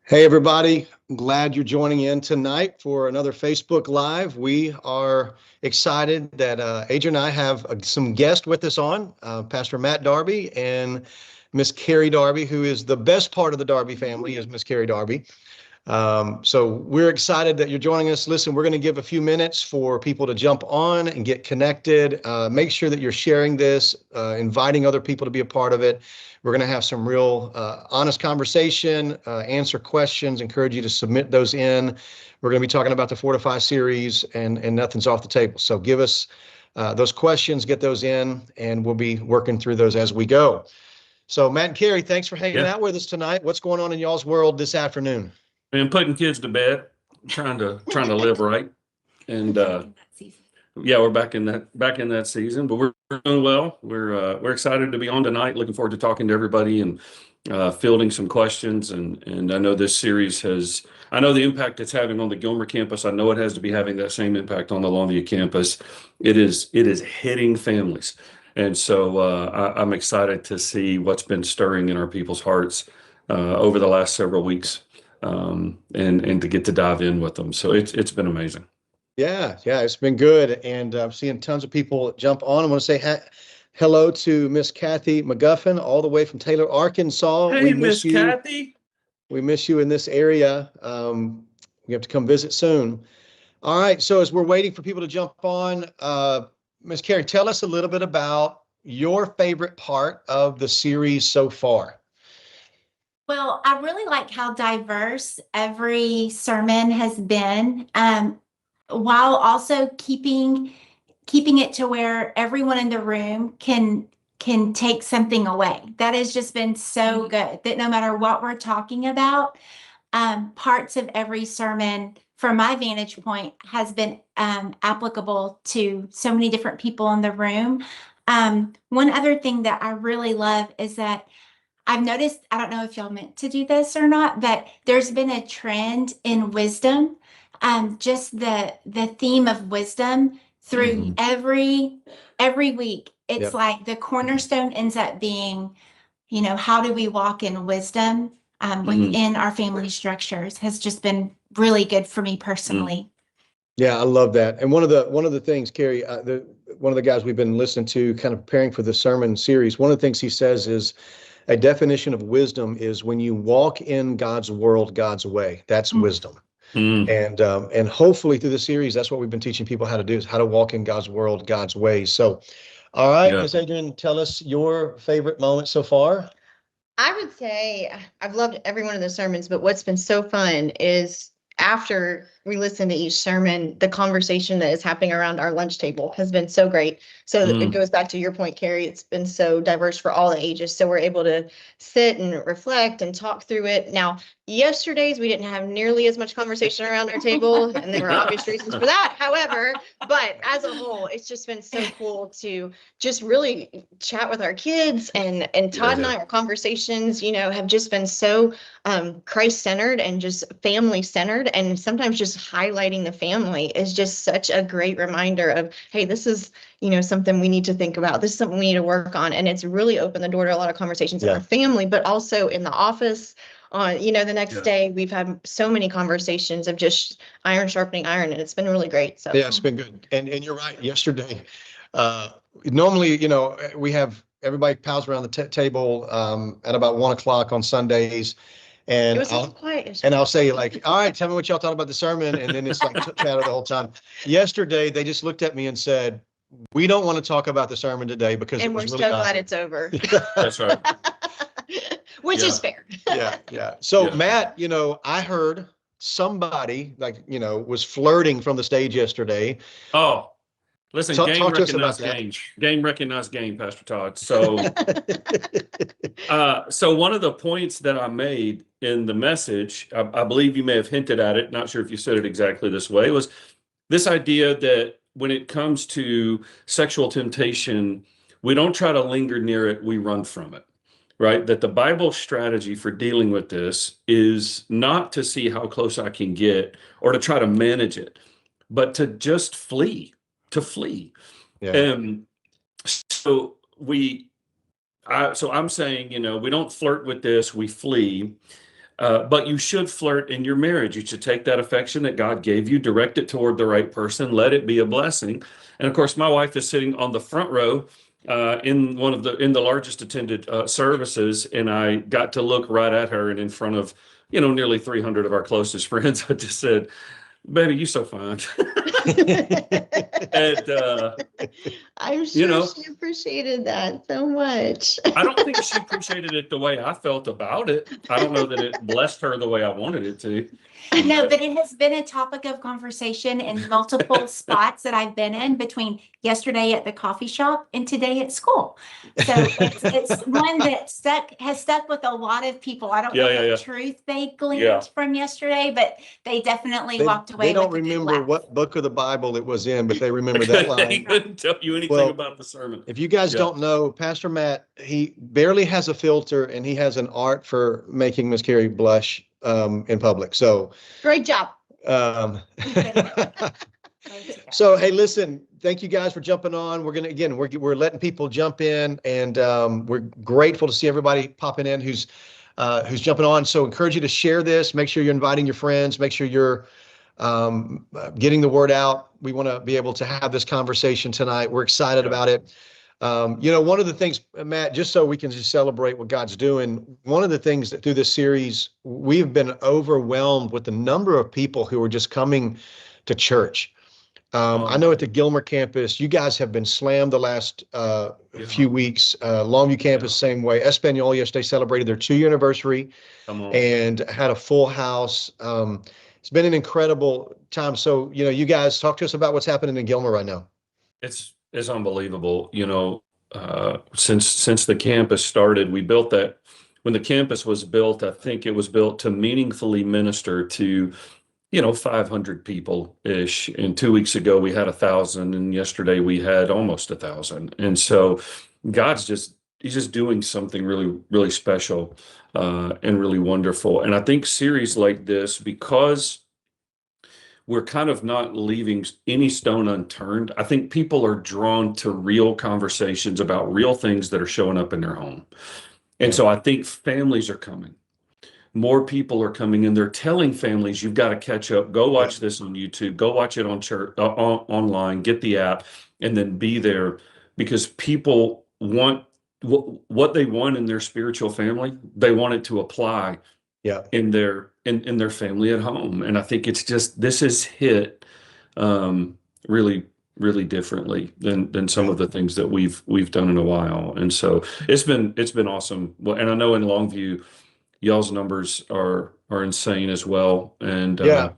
Hey, everybody. Glad you're joining in tonight for another Facebook Live. We are excited that Adrian and I have some guests with us on, Pastor Matt Darby and Miss Kerri Darby, who is the best part of the Darby family, is Miss Kerri Darby. So we're excited that you're joining us. Listen, we're going to give a few minutes for people to jump on and get connected. Make sure that you're sharing this, inviting other people to be a part of it. We're going to have some real honest conversation, answer questions, encourage you to submit those in. We're going to be talking about the FORTIFY series, and nothing's off the table. So give us those questions, get those in, and we'll be working through those as we go. So Matt and Kerri, thanks for hanging out with us tonight. What's going on in y'all's world this afternoon? And putting kids to bed, trying to live right, and yeah, we're back in that season. But we're doing well. We're excited to be on tonight. Looking forward to talking to everybody and fielding some questions. And I know this series I know the impact it's having on the Gilmer campus. I know it has to be having that same impact on the Longview campus. It is hitting families, and so I'm excited to see what's been stirring in our people's hearts over the last several weeks. And to get to dive in with them. So it's been amazing. Yeah, it's been good. And I'm seeing tons of people jump on. I want to say hello to Miss Kathy McGuffin, all the way from Taylor, Arkansas. Hey, Miss Kathy. We miss you in this area. We have to come visit soon. All right. So as we're waiting for people to jump on, Miss Kerri, tell us a little bit about your favorite part of the series so far. Well, I really like how diverse every sermon has been, while also keeping it to where everyone in the room can take something away. That has just been so good, that no matter what we're talking about, parts of every sermon, from my vantage point, has been applicable to so many different people in the room. One other thing that I really love is that I've noticed, I don't know if y'all meant to do this or not, but there's been a trend in wisdom, just the theme of wisdom through every week. It's like the cornerstone ends up being, how do we walk in wisdom within our family structures, has just been really good for me personally. Yeah, I love that. And one of the things, Kerri, one of the guys we've been listening to, kind of preparing for the sermon series, one of the things he says is, a definition of wisdom is when you walk in God's world, God's way. That's wisdom. And hopefully through the series, that's what we've been teaching people how to do, is how to walk in God's world, God's way. So, all right, Ms. Adrian, tell us your favorite moment so far. I would say I've loved every one of the sermons, but what's been so fun is after we listen to each sermon, the conversation that is happening around our lunch table has been so great. So it goes back to your point, Kerri. It's been so diverse for all the ages. So we're able to sit and reflect and talk through it. Now, yesterday's, we didn't have nearly as much conversation around our table, and there were obvious reasons for that. However, but as a whole, it's just been so cool to just really chat with our kids, and Todd and I, our conversations, have just been so Christ-centered and just family-centered, and sometimes just highlighting the family is just such a great reminder of, hey, this is, something we need to think about. This is something we need to work on. And it's really opened the door to a lot of conversations in our family, but also in the office. The next day, we've had so many conversations of just iron sharpening iron, and it's been really great. So yeah, it's been good. And you're right. Yesterday, normally, we have everybody pals around the table at about 1:00 on Sundays. And it was so quiet. And I'll say, like, all right, tell me what y'all thought about the sermon. And then it's like chatter the whole time. Yesterday, they just looked at me and said, we don't want to talk about the sermon today because we're really so glad it's over. That's right. Which is fair. Yeah. So Matt, I heard somebody was flirting from the stage yesterday. Oh, listen, Talk to us about that. Game recognized game, Pastor Todd. So, so one of the points that I made in the message, I believe you may have hinted at it, not sure if you said it exactly this way, was this idea that when it comes to sexual temptation, we don't try to linger near it, we run from it, right? That the Bible strategy for dealing with this is not to see how close I can get or to try to manage it, but to just flee. So I'm saying, we don't flirt with this, we flee. But you should flirt in your marriage. You should take that affection that God gave you, direct it toward the right person, let it be a blessing. And of course, my wife is sitting on the front row in the largest attended services, and I got to look right at her, and in front of nearly 300 of our closest friends, I just said, "Baby, you so fine." And I'm sure she appreciated that so much. I don't think she appreciated it the way I felt about it. I don't know that it blessed her the way I wanted it to. No, but it has been a topic of conversation in multiple spots that I've been in, between yesterday at the coffee shop and today at school. So it's one that has stuck with a lot of people. I don't know what truth they gleaned from yesterday, but they definitely walked away. They don't with a good remember laugh. what book of the Bible it was in, but they remember that line. He couldn't tell you anything about the sermon. If you guys don't know, Pastor Matt, he barely has a filter, and he has an art for making Miss Kerri blush in public. So great job. So, hey, listen, thank you guys for jumping on. We're letting people jump in, and we're grateful to see everybody popping in who's jumping on. So encourage you to share this. Make sure you're inviting your friends. Make sure you're getting the word out. We want to be able to have this conversation tonight. We're excited about it. One of the things, Matt, just so we can just celebrate what God's doing, one of the things that through this series, we've been overwhelmed with the number of people who are just coming to church. I know at the Gilmer campus, you guys have been slammed the last few weeks. Longview campus, same way. Espanol yesterday celebrated their 2-year anniversary and had a full house. It's been an incredible time. So, you guys talk to us about what's happening in Gilmer right now. It's unbelievable. Since the campus started, we built that. When the campus was built, I think it was built to meaningfully minister to 500 people-ish. And 2 weeks ago, we had 1,000. And yesterday, we had almost 1,000. And so he's just doing something really, really special and really wonderful. And I think series like this, because we're kind of not leaving any stone unturned, I think people are drawn to real conversations about real things that are showing up in their home. And so I think families are coming. More people are coming, and they're telling families, you've got to catch up. Go watch this on YouTube. Go watch it on church, online. Get the app, and then be there, because people want what they want in their spiritual family. They want it to apply in their family at home. And I think this is hit really, really differently than some of the things that we've done in a while. And so it's been awesome. Well, and I know in Longview, y'all's numbers are insane as well. And one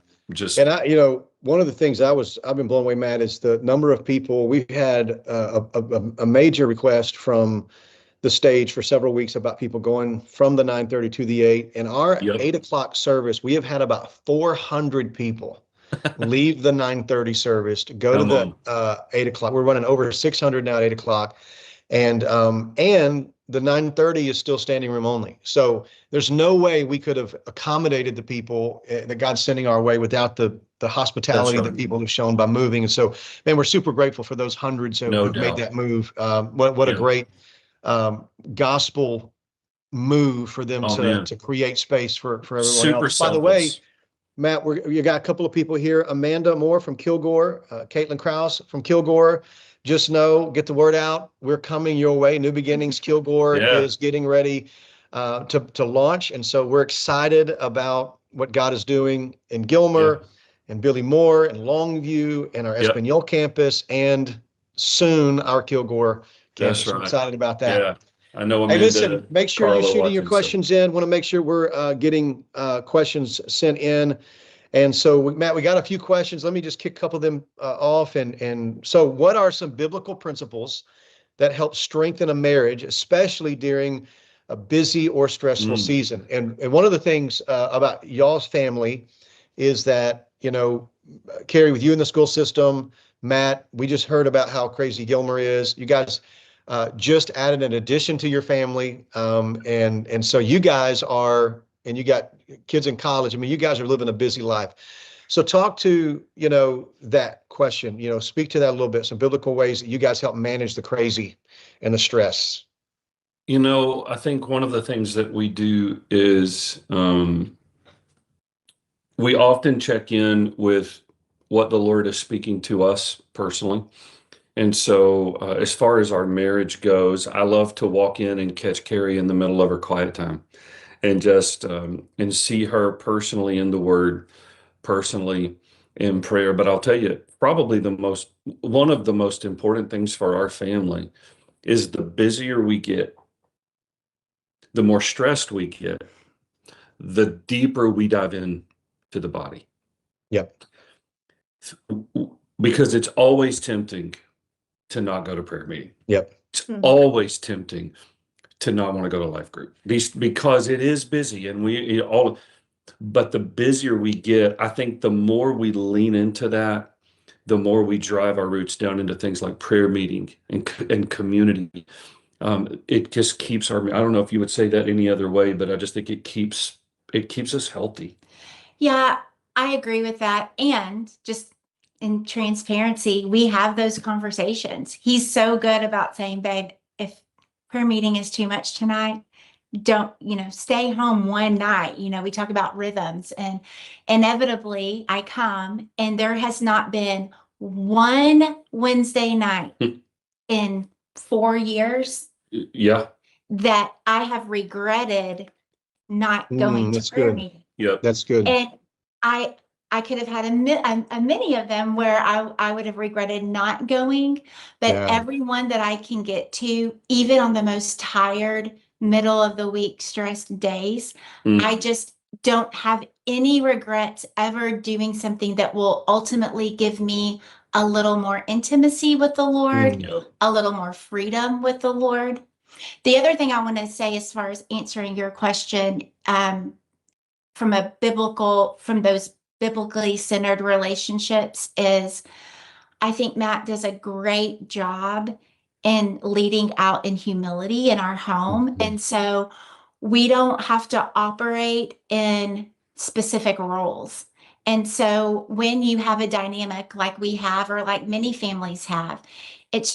of the things I've been blown away, Matt, is the number of people. We've had a major request from the stage for several weeks about people going from the 9:30 to the 8. In our 8 o'clock service, we have had about 400 people leave the 9:30 service to go to the 8 o'clock. We're running over 600 now at 8 o'clock. And the 9:30 is still standing room only. So there's no way we could have accommodated the people that God's sending our way without the hospitality that people have shown by moving. And so, man, we're super grateful for those hundreds who made that move. What a great gospel move for them to create space for everyone super else. By the way, Matt, you got a couple of people here. Amanda Moore from Kilgore, Caitlin Krause from Kilgore. Just know, get the word out. We're coming your way. New Beginnings Kilgore is getting ready to launch. And so we're excited about what God is doing in Gilmer and Billy Moore and Longview and our Espanol campus, and soon our Kilgore campus. I'm excited about that. Yeah, I know. Amanda, hey, listen, make sure you're shooting your questions in. Want to make sure we're getting questions sent in. And so, Matt, we got a few questions. Let me just kick a couple of them off. And so what are some biblical principles that help strengthen a marriage, especially during a busy or stressful season? And one of the things about y'all's family is that, Kerri, with you in the school system, Matt, we just heard about how crazy Gilmer is. You guys just added an addition to your family. And so you guys are, and you got kids in college. I mean, you guys are living a busy life. So talk to, that question, speak to that a little bit, some biblical ways that you guys help manage the crazy and the stress. I think one of the things that we do is we often check in with what the Lord is speaking to us personally. And so, as far as our marriage goes, I love to walk in and catch Kerri in the middle of her quiet time and just and see her personally in the Word, personally in prayer. But I'll tell you, probably one of the most important things for our family is the busier we get, the more stressed we get, the deeper we dive in to the body. Yep. Because it's always tempting to not go to prayer meeting. Yep. It's always tempting to not want to go to life group. Because it is busy, and but the busier we get, I think the more we lean into that, the more we drive our roots down into things like prayer meeting and community. It just keeps I don't know if you would say that any other way, but I just think it keeps us healthy. Yeah, I agree with that. And just in transparency, we have those conversations. He's so good about saying, babe, if prayer meeting is too much tonight, don't, stay home one night. We talk about rhythms, and inevitably I come, and there has not been one Wednesday night in 4 years Yeah. that I have regretted not going to That's prayer good. meeting. Yep. That's good. And I could have had a many of them where I would have regretted not going, but Yeah. everyone that I can get to, even on the most tired, middle of the week, stressed days, I just don't have any regrets ever doing something that will ultimately give me a little more intimacy with the Lord, a little more freedom with the Lord. The other thing I want to say, as far as answering your question, from those biblically centered relationships, is I think Matt does a great job in leading out in humility in our home. And so we don't have to operate in specific roles. And so when you have a dynamic like we have, or like many families have, it's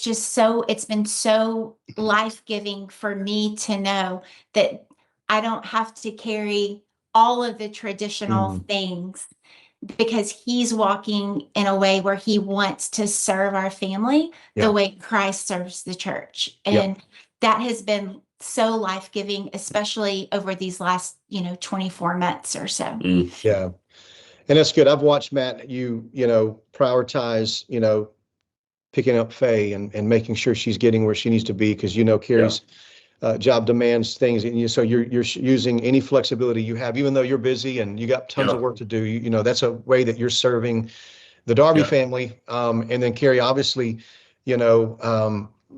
been so life-giving for me to know that I don't have to carry all of the traditional things, because he's walking in a way where he wants to serve our family the way Christ serves the church. And that has been so life-giving, especially over these last, 24 months or so. Yeah. And that's good. I've watched Matt, prioritize, picking up Faye and making sure she's getting where she needs to be, because, Kerri's job demands things. And so you're using any flexibility you have, even though you're busy and you got tons of work to do. That's a way that you're serving the Darby family. And then Kerri, obviously,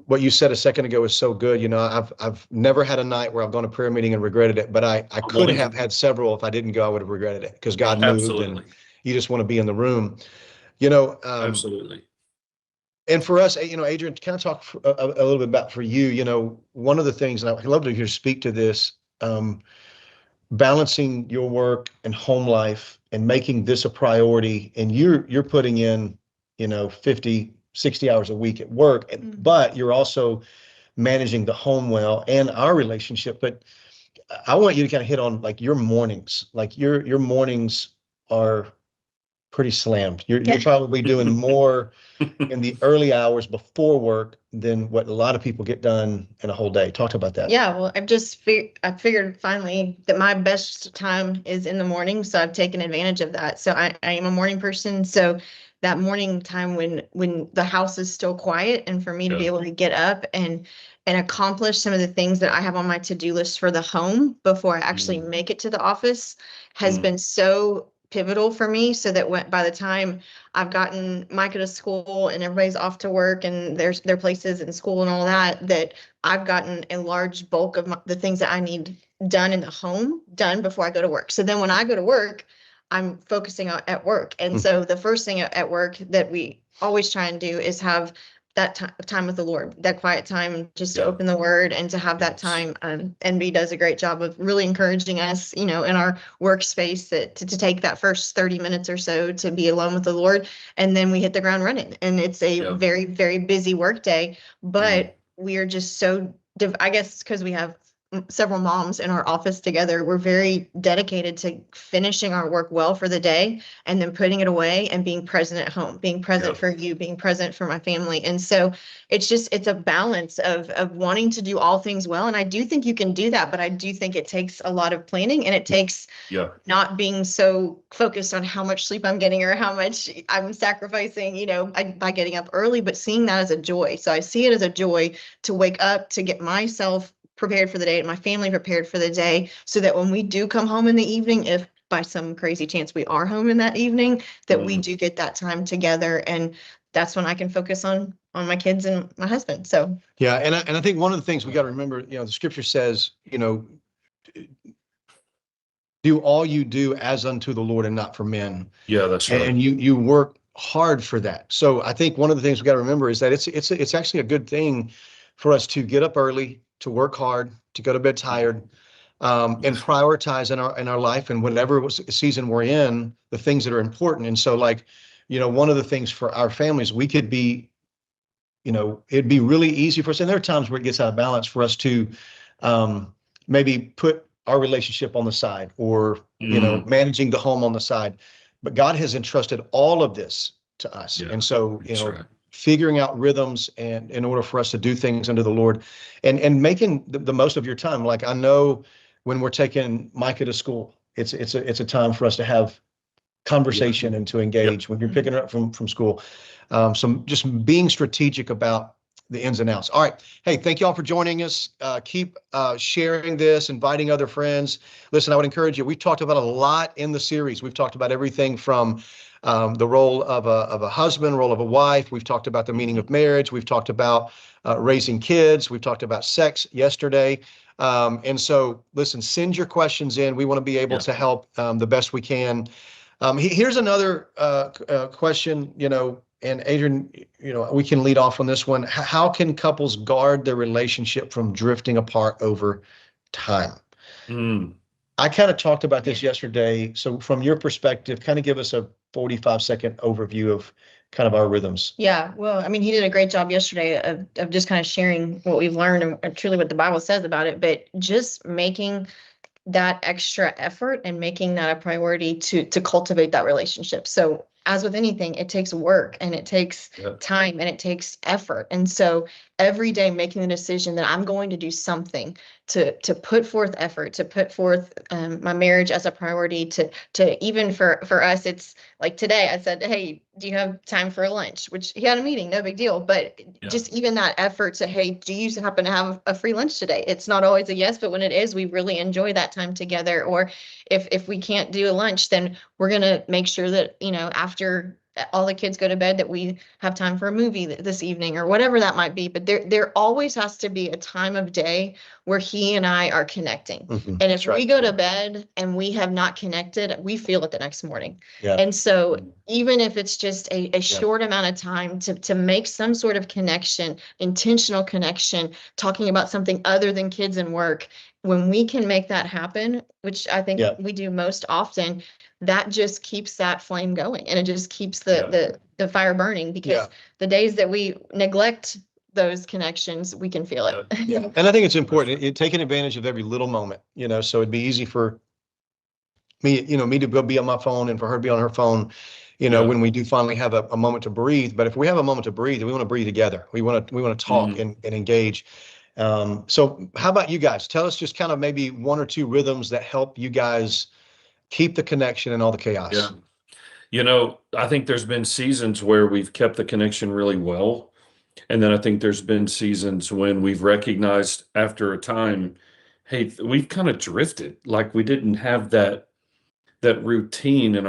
what you said a second ago is so good. I've never had a night where I've gone to prayer meeting and regretted it, but I could have had several. If I didn't go, I would have regretted it, because God moved and you just want to be in the room, Absolutely. And for us, Adrian, to kind of talk a little bit about for you, one of the things, and I'd love to hear you speak to this, balancing your work and home life and making this a priority. And you're putting in, 50, 60 hours a week at work, but you're also managing the home well and our relationship. But I want you to kind of hit on like your mornings, like your mornings are pretty slammed. You're probably doing more in the early hours before work than what a lot of people get done in a whole day. Talk about that. Yeah, well, I figured finally that my best time is in the morning, so I've taken advantage of that. So I am a morning person. So that morning time when the house is still quiet, and for me to be able to get up and accomplish some of the things that I have on my to-do list for the home before I actually make it to the office has been so pivotal for me, so that by the time I've gotten Micah to school and everybody's off to work and their places in school and all that I've gotten a large bulk of the things that I need done in the home done before I go to work. So then when I go to work, I'm focusing at work. And so the first thing at work that we always try and do is have that time with the Lord, that quiet time, just to open the word and to have that time. And B does a great job of really encouraging us, in our workspace to take that first 30 minutes or so to be alone with the Lord. And then we hit the ground running. And it's a very, very busy work day, but we are just so I guess because we have several moms in our office together, we're very dedicated to finishing our work well for the day and then putting it away and being present at home, being present for you, being present for my family. And so it's a balance of wanting to do all things well. And I do think you can do that, but I do think it takes a lot of planning, and it takes not being so focused on how much sleep I'm getting or how much I'm sacrificing, by getting up early, but seeing that as a joy. So I see it as a joy to wake up, to get myself prepared for the day and my family prepared for the day, so that when we do come home in the evening, if by some crazy chance we are home in that evening, that we do get that time together. And that's when I can focus on my kids and my husband. So yeah, and I think one of the things we got to remember, the scripture says, do all you do as unto the Lord and not for men. Yeah, that's right. And you work hard for that. So I think one of the things we got to remember is that it's actually a good thing for us to get up early, to work hard, to go to bed tired, and prioritize in our life and whatever season we're in, the things that are important. And so, like, one of the things for our families, we could be, it'd be really easy for us. And there are times where it gets out of balance for us to maybe put our relationship on the side, or, managing the home on the side. But God has entrusted all of this to us. And so, figuring out rhythms and in order for us to do things under the Lord, and making the most of your time. Like, I know when we're taking Micah to school, it's a time for us to have conversation and to engage when you're picking her up from school. So just being strategic about the ins and outs. All right. Hey, thank you all for joining us. Keep sharing this, inviting other friends. Listen, I would encourage you. We've talked about a lot in the series. We've talked about everything from the role of a husband, role of a wife. We've talked about the meaning of marriage. We've talked about raising kids. We've talked about sex yesterday. And so, listen, send your questions in. We want to be able to help the best we can. Here's another question, and Adrian, we can lead off on this one. How can couples guard their relationship from drifting apart over time? I kind of talked about this yesterday. So from your perspective, kind of give us a 45-second overview of kind of our rhythms. Yeah, well, I mean, he did a great job yesterday of just kind of sharing what we've learned and truly what the Bible says about it, but just making that extra effort and making that a priority to cultivate that relationship. So as with anything, it takes work and it takes time and it takes effort. And so every day making the decision that I'm going to do something to put forth effort, to put forth my marriage as a priority, to even for us, it's like today I said, hey, do you have time for lunch? Which he had a meeting, no big deal. But just even that effort to, hey, do you happen to have a free lunch today? It's not always a yes, but when it is, we really enjoy that time together. Or if we can't do a lunch, then we're going to make sure that, after all the kids go to bed, that we have time for a movie this evening or whatever that might be. But there always has to be a time of day where he and I are connecting. And if we go to bed and we have not connected, we feel it the next morning. And so even if it's just a short amount of time to make some sort of connection, intentional connection, talking about something other than kids and work, when we can make that happen, which I think we do most often, that just keeps that flame going, and it just keeps the fire burning, because the days that we neglect those connections, we can feel it. And I think it's important, taking advantage of every little moment, so it'd be easy for me, me to go be on my phone and for her to be on her phone, when we do finally have a moment to breathe. But if we have a moment to breathe, we want to breathe together. We want to talk and engage. So how about you guys? Tell us just kind of maybe one or two rhythms that help you guys keep the connection in all the chaos. I think there's been seasons where we've kept the connection really well. And then I think there's been seasons when we've recognized after a time, hey, we've kind of drifted. Like we didn't have that routine in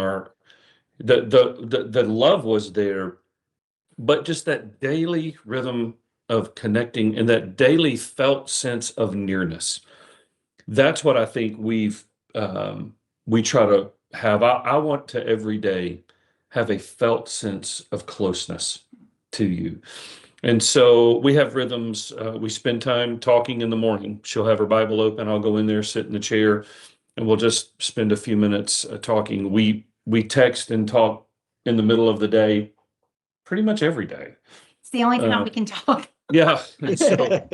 the love was there, but just that daily rhythm of connecting and that daily felt sense of nearness. That's what I think we try to have. I want to every day have a felt sense of closeness to you. And so we have rhythms. We spend time talking in the morning. She'll have her Bible open. I'll go in there, sit in the chair, and we'll just spend a few minutes talking. We text and talk in the middle of the day pretty much every day. It's the only time we can talk. Yeah. And so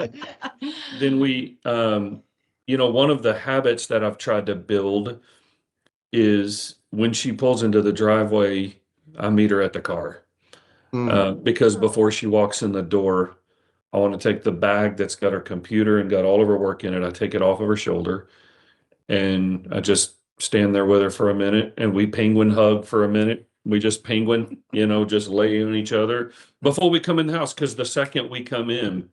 then we, one of the habits that I've tried to build is when she pulls into the driveway, I meet her at the car. Because before she walks in the door, I want to take the bag that's got her computer and got all of her work in it. I take it off of her shoulder and I just stand there with her for a minute and we penguin hug for a minute. We just penguin, just lay on each other before we come in the house. Because the second we come in,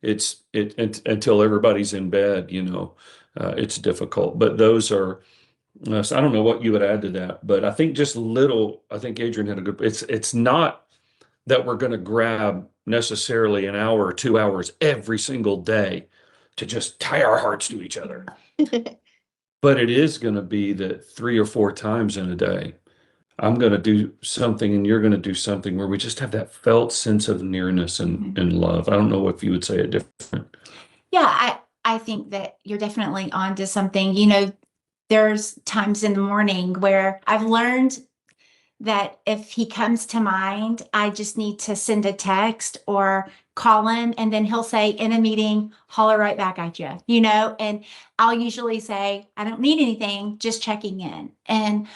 until everybody's in bed, it's difficult. But those are, so I don't know what you would add to that, but I think I think Adrian had a good, it's not that we're going to grab necessarily an hour or 2 hours every single day to just tie our hearts to each other. But it is going to be that 3 or 4 times in a day, I'm going to do something and you're going to do something where we just have that felt sense of nearness and love. I don't know if you would say it different. Yeah, I think that you're definitely onto something. There's times in the morning where I've learned that if he comes to mind, I just need to send a text or call him, and then he'll say in a meeting, holler right back at you, and I'll usually say, I don't need anything, just checking in. And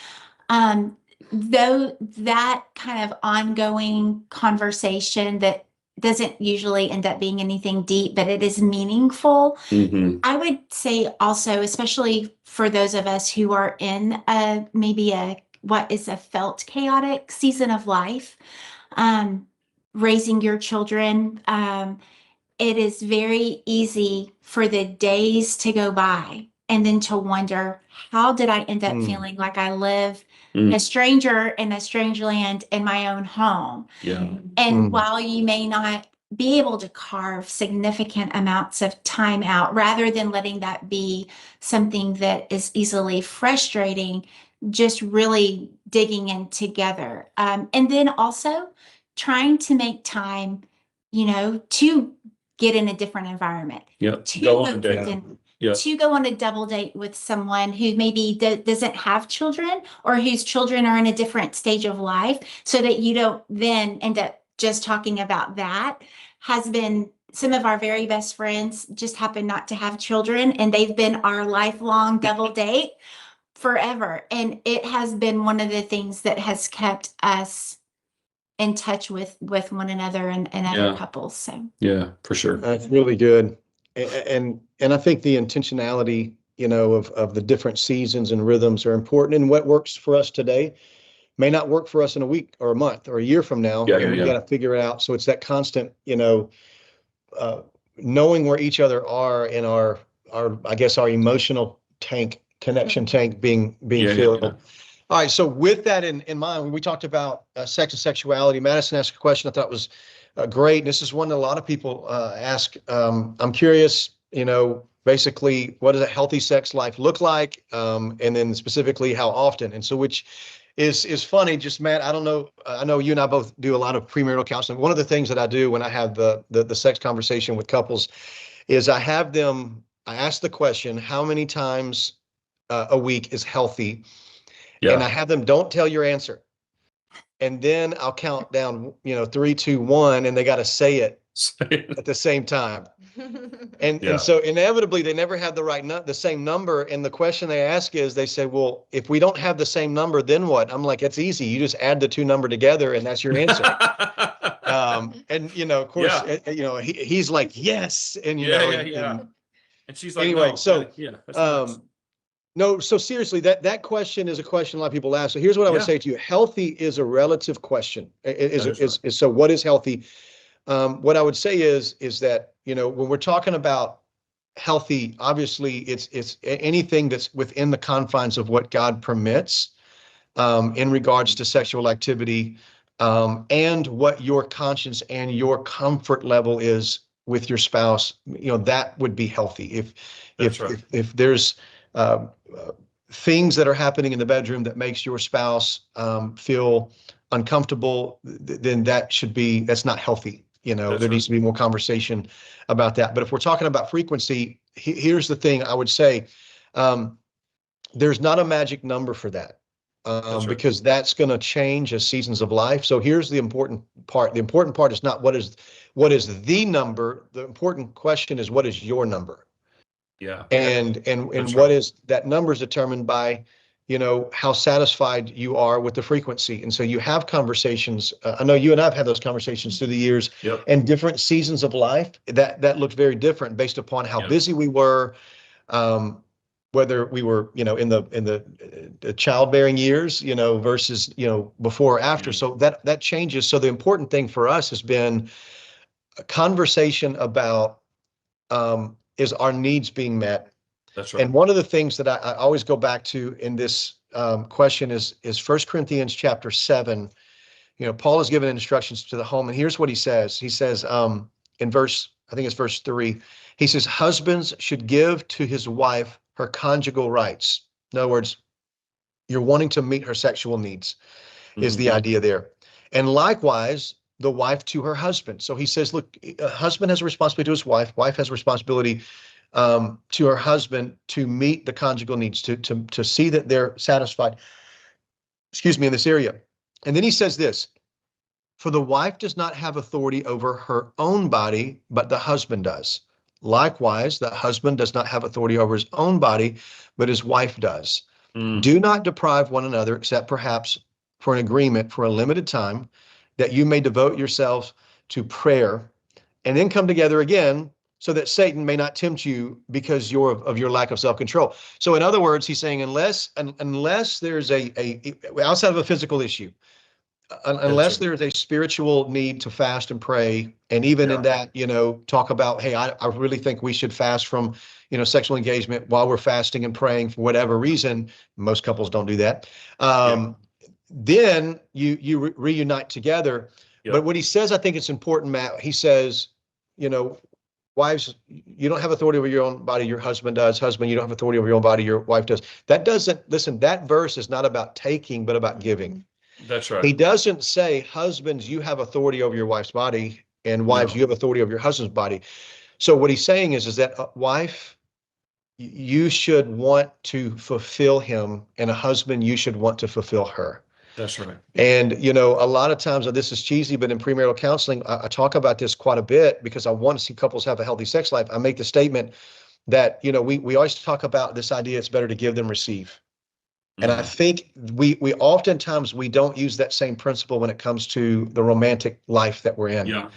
though that kind of ongoing conversation that doesn't usually end up being anything deep, but it is meaningful. I would say also, especially for those of us who are in what is a felt chaotic season of life, raising your children, it is very easy for the days to go by and then to wonder, how did I end up feeling like I live a stranger in a strange land in my own home? Yeah. And while you may not be able to carve significant amounts of time out, rather than letting that be something that is easily frustrating, just really digging in together. And then also trying to make time, to get in a different environment. Yeah. To go on a date. To go on a double date with someone who maybe doesn't have children, or whose children are in a different stage of life, so that you don't then end up just talking about that. Has been some of our very best friends just happen not to have children, and they've been our lifelong double date forever. And it has been one of the things that has kept us in touch with one another and other couples. So yeah, for sure. That's really good. And I think the intentionality, of the different seasons and rhythms are important. And what works for us today may not work for us in a week or a month or a year from now. And we've got to figure it out. So it's that constant, knowing where each other are in our I guess our emotional connection tank being filled. Yeah. All right. So with that in mind, when we talked about sex and sexuality, Madison asked a question I thought was great. And this is one that a lot of people ask. I'm curious, basically, what does a healthy sex life look like? And then specifically, how often? And so which is funny. Just, Matt, I don't know. I know you and I both do a lot of premarital counseling. One of the things that I do when I have the sex conversation with couples is I ask the question, how many times a week is healthy? Yeah. And I have them, don't tell your answer. And then I'll count down, 3, 2, 1, and they got to say it at the same time. And so inevitably they never have the same number. And the question they ask is, they say, well, if we don't have the same number, then what? I'm like, it's easy. You just add the 2 numbers together and that's your answer. And of course, he's like, yes. And, and she's like, anyway, no, so, no, so seriously, that question is a question a lot of people ask. So here's what I would say to you. Healthy is a relative question. So what is healthy? What I would say is that, when we're talking about healthy, obviously it's anything that's within the confines of what God permits in regards to sexual activity, and what your conscience and your comfort level is with your spouse. That would be healthy. If there's things that are happening in the bedroom that makes your spouse feel uncomfortable, then that's not healthy. There needs to be more conversation about that. But if we're talking about frequency, here's the thing I would say. There's not a magic number for that. That's right. because that's going to change as seasons of life. So here's the important part. The important part is not what is the number. The important question is, what is your number? Yeah. And That's what right. is that number is determined by, how satisfied you are with the frequency. And so you have conversations. I know you and I've had those conversations through the years, Yep. and different seasons of life that looked very different based upon how Yep. busy we were, whether we were, in the childbearing years, versus, before or after. So that changes. So the important thing for us has been a conversation about, is our needs being met? That's right. And one of the things that I always go back to in this question is 1 Corinthians chapter 7. Paul is giving instructions to the home, and here's what he says. He says, in I think it's verse 3, he says, husbands should give to his wife her conjugal rights. In other words, you're wanting to meet her sexual needs, is the idea there. And likewise, the wife to her husband. So he says, look, a husband has a responsibility to his wife has a responsibility to her husband to meet the conjugal needs, to see that they're satisfied, in this area. And then he says this, for the wife does not have authority over her own body, but the husband does. Likewise, the husband does not have authority over his own body, but his wife does. Do not deprive one another, except perhaps for an agreement for a limited time, that you may devote yourselves to prayer, and then come together again, so that Satan may not tempt you because of your lack of self-control. So in other words, he's saying, unless there's a outside of a physical issue, unless there is a spiritual need to fast and pray, and even in that, talk about, hey, I really think we should fast from, sexual engagement while we're fasting and praying for whatever reason. Most couples don't do that. Then you reunite together. Yep. But what he says, I think it's important, Matt. He says, wives, you don't have authority over your own body, your husband does. Husband, you don't have authority over your own body, your wife does. That verse is not about taking, but about giving. That's right. He doesn't say, husbands, you have authority over your wife's body, and wives, you have authority over your husband's body. So what he's saying is that wife, you should want to fulfill him, and a husband, you should want to fulfill her. That's right. And, a lot of times, this is cheesy, but in premarital counseling, I talk about this quite a bit because I want to see couples have a healthy sex life. I make the statement that, we always talk about this idea, it's better to give than receive. And I think we oftentimes we don't use that same principle when it comes to the romantic life that we're in. Yeah.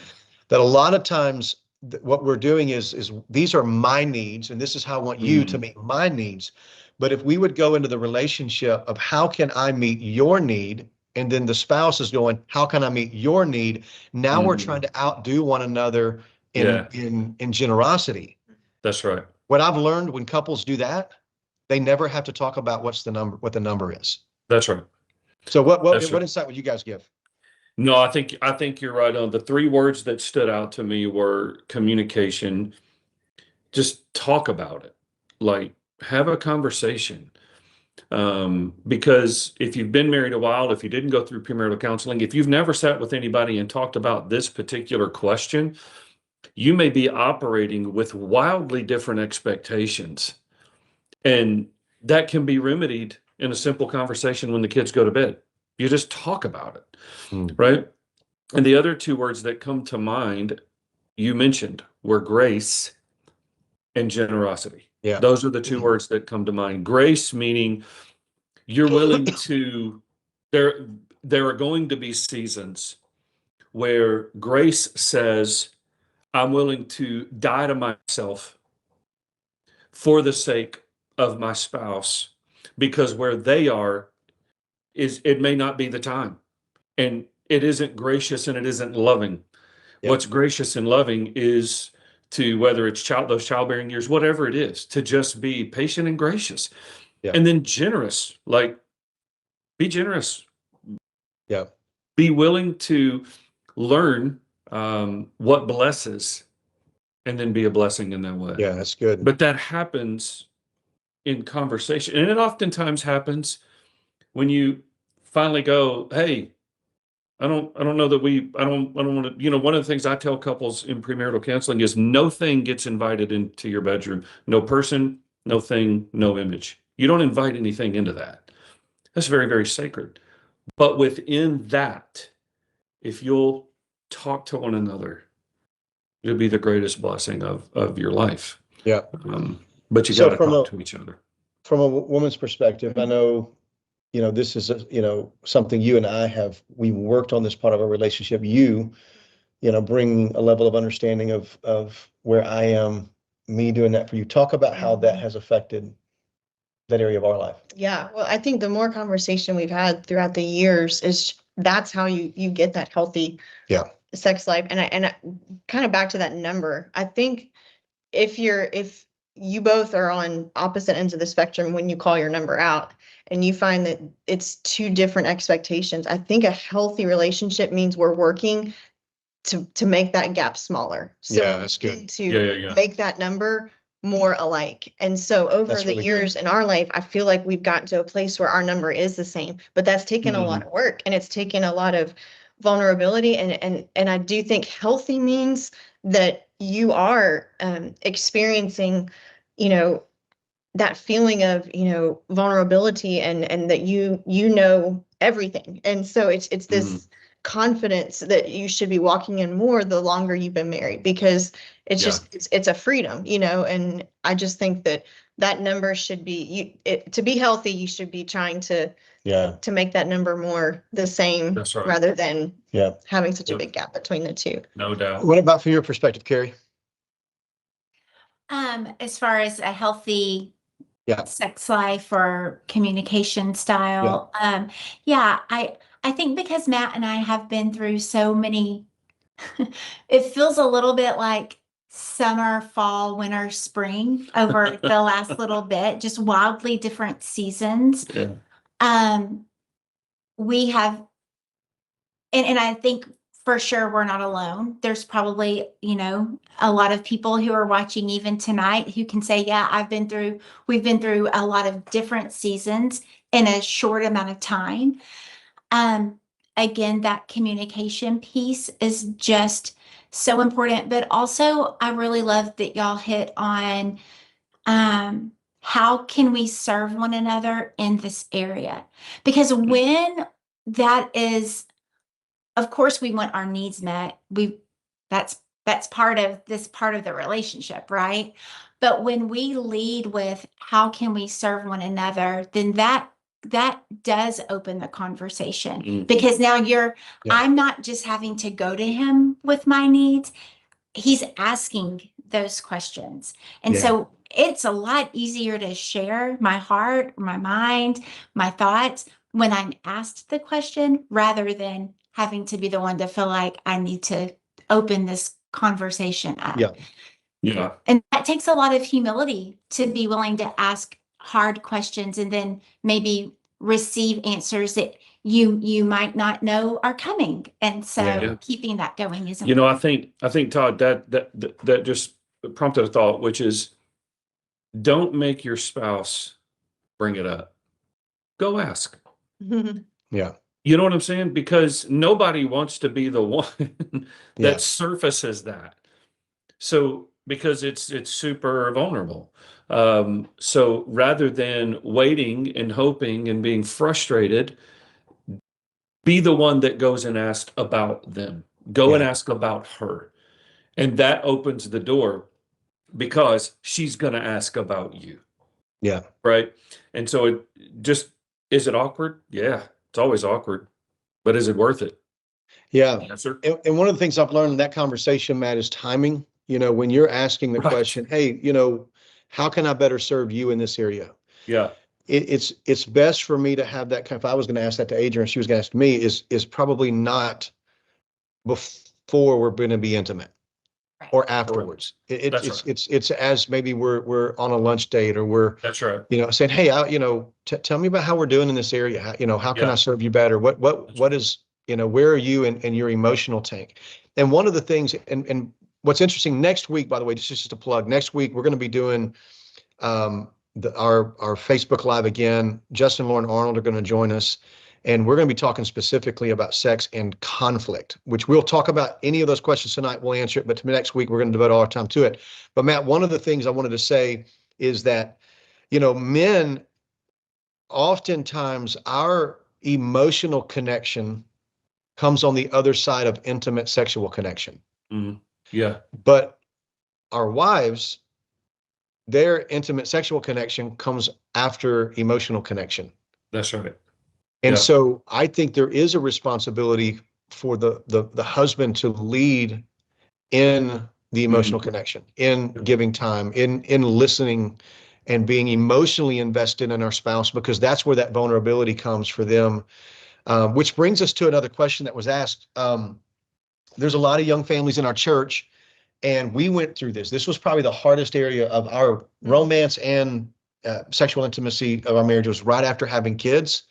That a lot of times what we're doing is these are my needs, and this is how I want you to meet my needs. But if we would go into the relationship of how can I meet your need, and then the spouse is going, how can I meet your need? Now we're trying to outdo one another in generosity. That's right. What I've learned when couples do that, they never have to talk about what the number is. That's right. So what insight would you guys give? No, I think you're right on. The three words that stood out to me were communication. Just talk about it. Like, have a conversation. Because if you've been married a while, if you didn't go through premarital counseling, if you've never sat with anybody and talked about this particular question, you may be operating with wildly different expectations. And that can be remedied in a simple conversation when the kids go to bed. You just talk about it, right? And the other two words that come to mind, you mentioned, were grace and generosity. Yeah. Those are the two words that come to mind. Grace meaning you're willing to, there are going to be seasons where grace says, I'm willing to die to myself for the sake of my spouse, because where they are it may not be the time, and it isn't gracious and it isn't loving. Yep. What's gracious and loving is to, whether it's those childbearing years, whatever it is, to just be patient and gracious. Yeah. And then generous, like be generous. Yeah. Be willing to learn what blesses, and then be a blessing in that way. Yeah, that's good. But that happens in conversation, and it oftentimes happens when you finally go, hey, I don't know that I don't want to, one of the things I tell couples in premarital counseling is no thing gets invited into your bedroom. No person, no thing, no image. You don't invite anything into that. That's very, very sacred. But within that, if you'll talk to one another, it'll be the greatest blessing of your life. Yeah. But you So got to talk to each other. From a woman's perspective, I know, this is, something you and I we worked on this part of our relationship. Bring a level of understanding of where I am, me doing that for you. Talk about how that has affected that area of our life. Yeah, well, I think the more conversation we've had throughout the years that's how you get that healthy sex life. And kind of back to that number, I think if you both are on opposite ends of the spectrum when you call your number out and you find that it's two different expectations, I think a healthy relationship means we're working to make that gap smaller. So Yeah, that's good. To make that number more alike. And so over the years in our life, I feel like we've gotten to a place where our number is the same, but that's taken a lot of work, and it's taken a lot of vulnerability. And I do think healthy means that you are experiencing, that feeling of, vulnerability, and that you know everything. And so it's this confidence that you should be walking in more the longer you've been married, because it's just it's a freedom, and I just think that number should be to be healthy, you should be trying to make that number more the same. That's right. Rather than having such a big gap between the two. No doubt. What about from your perspective, Kerri? As far as a healthy sex life or communication style, I think because Matt and I have been through so many, it feels a little bit like summer, fall, winter, spring over the last little bit, just wildly different seasons. We have, and I think for sure we're not alone. There's probably, a lot of people who are watching even tonight who can say, we've been through a lot of different seasons in a short amount of time. Again, that communication piece is just so important, but also I really love that y'all hit on, how can we serve one another in this area? Because when that is, of course, we want our needs met. That's part of the relationship, right? But when we lead with how can we serve one another, then that does open the conversation, because now I'm not just having to go to him with my needs. He's asking those questions. And so it's a lot easier to share my heart, my mind, my thoughts when I'm asked the question, rather than having to be the one to feel like I need to open this conversation up. Yeah. And that takes a lot of humility to be willing to ask hard questions and then maybe receive answers that you might not know are coming. And so keeping that going is important. I think Todd, that just prompted a thought, which is, don't make your spouse bring it up. Go ask. You know what I'm saying? Because nobody wants to be the one that surfaces that. So, because it's super vulnerable. So rather than waiting and hoping and being frustrated, be the one that goes and asks about them. Go and ask about her. And that opens the door, because she's going to ask about you. Yeah. Right. And so is it awkward? Yeah, it's always awkward. But is it worth it? Yeah. Yes, sir. And one of the things I've learned in that conversation, Matt, is timing. When you're asking the question, hey, how can I better serve you in this area? Yeah. It's best for me to have that kind of, if I was going to ask that to Adrian, she was going to ask me, is probably not before we're going to be intimate or afterwards. It's as maybe we're on a lunch date, or we're, saying, hey, tell me about how we're doing in this area. How can I serve you better? What is, where are you in your emotional tank? And one of the things, and what's interesting, next week, by the way, just a plug, next week, we're going to be doing our Facebook Live again. Justin, Lauren, Arnold are going to join us, and we're going to be talking specifically about sex and conflict, which we'll talk about. Any of those questions tonight, we'll answer it, but next week, we're going to devote all our time to it. But Matt, one of the things I wanted to say is that, men oftentimes our emotional connection comes on the other side of intimate sexual connection. Yeah. But our wives, their intimate sexual connection comes after emotional connection. That's right. And Yeah. so I think there is a responsibility for the husband to lead in the emotional connection, in giving time, in listening and being emotionally invested in our spouse, because that's where that vulnerability comes for them. Which brings us to another question that was asked. There's a lot of young families in our church, and we went through this. This was probably the hardest area of our romance and sexual intimacy of our marriage, was right after having kids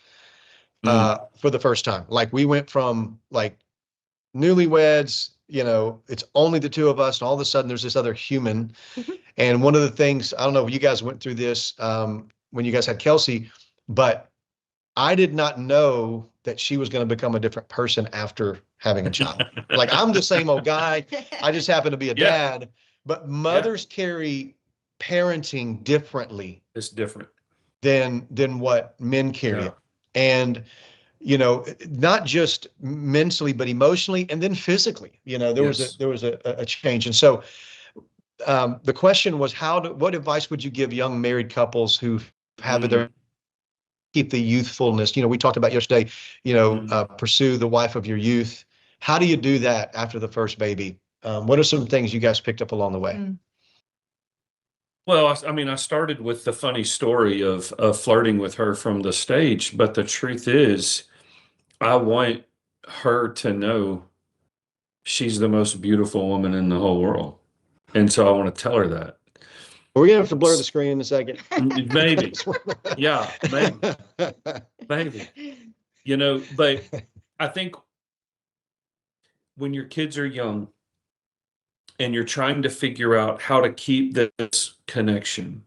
for the first time. Like, we went from like newlyweds, it's only the two of us, and all of a sudden there's this other human. And one of the things, I don't know if you guys went through this when you guys had Kelsey, but I did not know that she was going to become a different person after having a child. Like, I'm the same old guy. I just happen to be a dad, but mothers carry parenting differently. It's different than what men carry it. And, not just mentally, but emotionally, and then physically, there was a change. And so the question was, what advice would you give young married couples who have their keep the youthfulness? We talked about yesterday, pursue the wife of your youth. How do you do that after the first baby? What are some things you guys picked up along the way? Well, I started with the funny story of flirting with her from the stage, but the truth is, I want her to know she's the most beautiful woman in the whole world. And so I want to tell her that. We're gonna have to blur the screen in a second. Maybe. Yeah, maybe. But I think when your kids are young and you're trying to figure out how to keep this connection,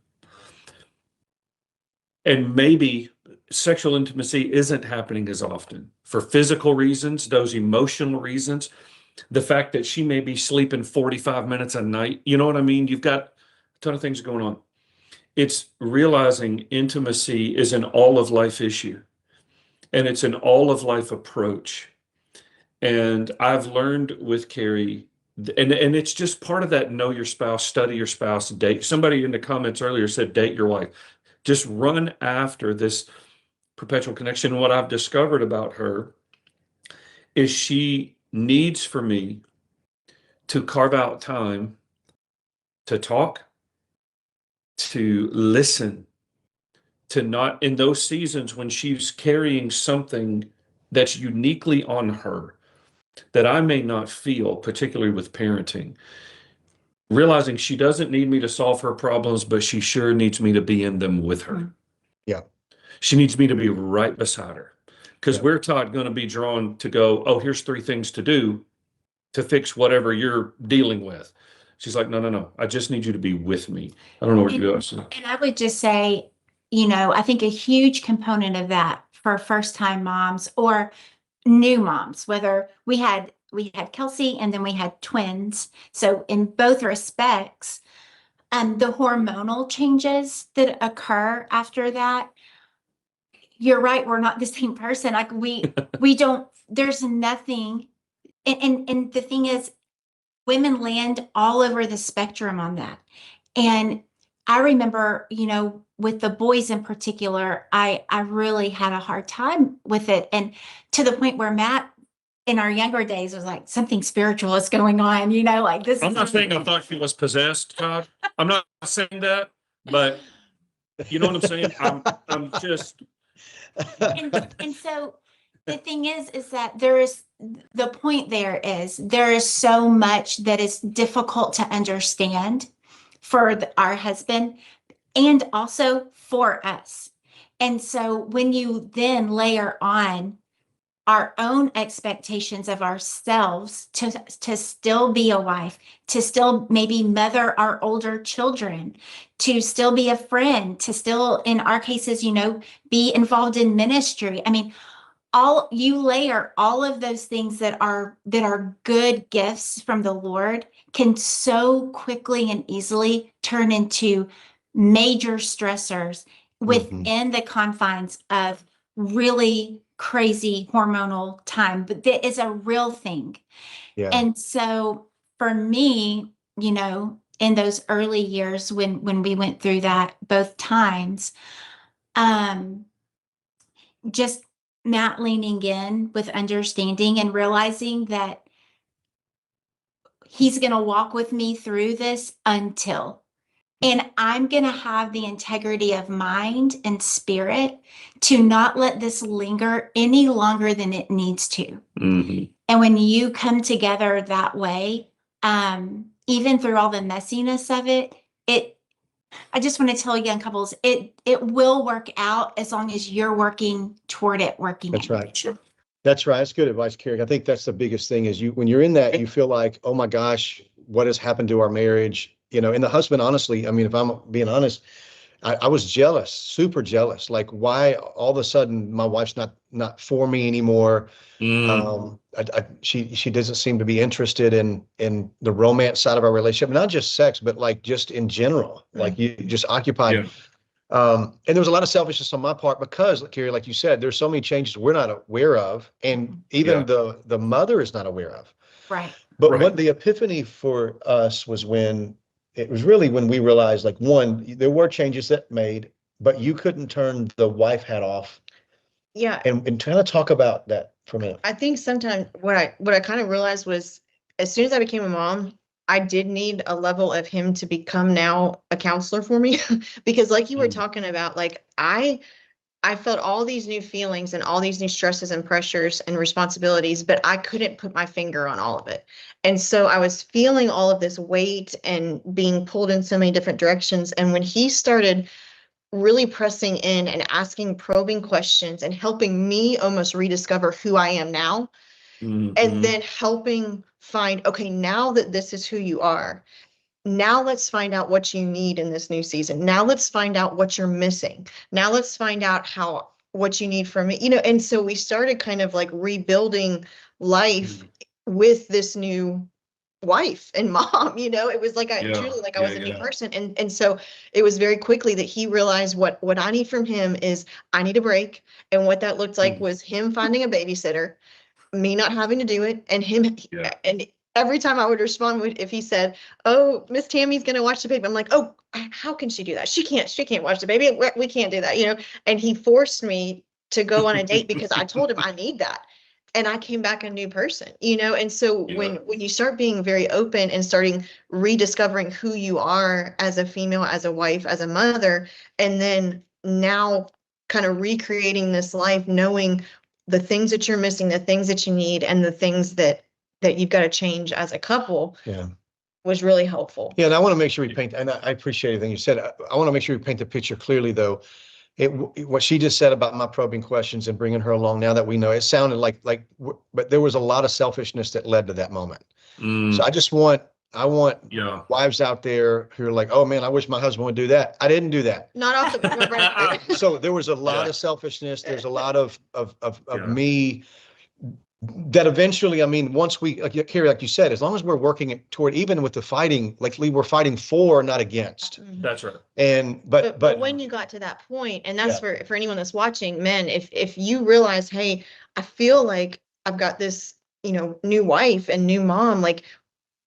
and maybe sexual intimacy isn't happening as often for physical reasons, those emotional reasons, the fact that she may be sleeping 45 minutes a night, you know what I mean? You've got a ton of things going on. It's realizing intimacy is an all of life issue, and it's an all of life approach. And I've learned with Kerri, and it's just part of that know your spouse, study your spouse, date. Somebody in the comments earlier said, date your wife. Just run after this perpetual connection. What I've discovered about her is she needs for me to carve out time to talk, to listen, to not, in those seasons when she's carrying something that's uniquely on her that I may not feel, particularly with parenting, realizing she doesn't need me to solve her problems, but she sure needs me to be in them with her. Yeah. She needs me to be right beside her, because we're taught going to be drawn to go, oh, here's 3 things to do to fix whatever you're dealing with. She's like, no. I just need you to be with me. I don't know where you go. And I would just say, I think a huge component of that for first-time moms or new moms, whether we had Kelsey and then we had twins. So in both respects, the hormonal changes that occur after that, you're right, we're not the same person. Like we don't, there's nothing. And the thing is, women land all over the spectrum on that. And I remember, with the boys in particular, I really had a hard time with it. And to the point where Matt in our younger days was like, something spiritual is going on, like this. I'm not saying I thought she was possessed, Todd. I'm not saying that, but you know what I'm saying? I'm just. And so the thing is that the point there is so much that is difficult to understand for our husband and also for us. And so when you then layer on our own expectations of ourselves to still be a wife, to still maybe mother our older children, to still be a friend, to still, in our cases, be involved in ministry. I mean, you layer all of those things that are good gifts from the Lord can so quickly and easily turn into major stressors within the confines of really crazy hormonal time, but that is a real thing. Yeah. And so for me, you know, in those early years when we went through that both times, just Matt leaning in with understanding and realizing that he's going to walk with me through this until, and I'm going to have the integrity of mind and spirit to not let this linger any longer than it needs to. Mhm. And when you come together that way, even through all the messiness of it, I just want to tell young couples, it will work out as long as you're working toward it working. That's out. right. Sure. That's right. That's good advice, Kerri. I think that's the biggest thing is when you're in that, you feel like, oh my gosh, what has happened to our marriage? You know, and the husband, honestly, I mean, if I'm being honest, I was jealous, super jealous. Like, why all of a sudden my wife's not for me anymore? She doesn't seem to be interested in the romance side of our relationship, not just sex, but like just in general. Like you just occupied. Yeah. And there was a lot of selfishness on my part because, Kerri, like you said, there's so many changes we're not aware of, and even the mother is not aware of. Right. But Right. what the epiphany for us was when we realized, like, one, there were changes that made, but you couldn't turn the wife hat off. Yeah. And trying to talk about that for a minute. I think sometimes what I kind of realized was as soon as I became a mom, I did need a level of him to become now a counselor for me because like you were talking about, like I felt all these new feelings and all these new stresses and pressures and responsibilities, but I couldn't put my finger on all of it. And so I was feeling all of this weight and being pulled in so many different directions. And when he started really pressing in and asking probing questions and helping me almost rediscover who I am now, and then helping find, okay, now that this is who you are, now let's find out what you need in this new season. Now let's find out what you're missing. Now let's find out what you need from me, you know. And so we started kind of like rebuilding life with this new wife and mom, you know. It was like truly like I was a new person. And so it was very quickly that he realized what I need from him is I need a break. And what that looked like was him finding a babysitter, me not having to do it, and him. And every time I would respond if he said, "Oh, Miss Tammy's going to watch the baby," I'm like, "Oh, how can she do that? She can't watch the baby. We can't do that," you know. And he forced me to go on a date because I told him I need that. And I came back a new person, you know. And so when you start being very open and starting rediscovering who you are as a female, as a wife, as a mother, and then now kind of recreating this life, knowing the things that you're missing, the things that you need, and the things that you've got to change as a couple, was really helpful. Yeah, and I want to make sure we paint, and I appreciate everything you said. I want to make sure we paint the picture clearly, though. What she just said about my probing questions and bringing her along, now that we know, it sounded like, but there was a lot of selfishness that led to that moment. So I want wives out there who are like, oh man, I wish my husband would do that. I didn't do that. Not off the So there was a lot of selfishness. There's a lot of me that eventually, I mean, once we, like Kerri, like you said, as long as we're working toward, even with the fighting, like we're fighting for, not against. That's right. And but when you got to that point, and that's for anyone that's watching, men, if you realize, hey, I feel like I've got this, you know, new wife and new mom, like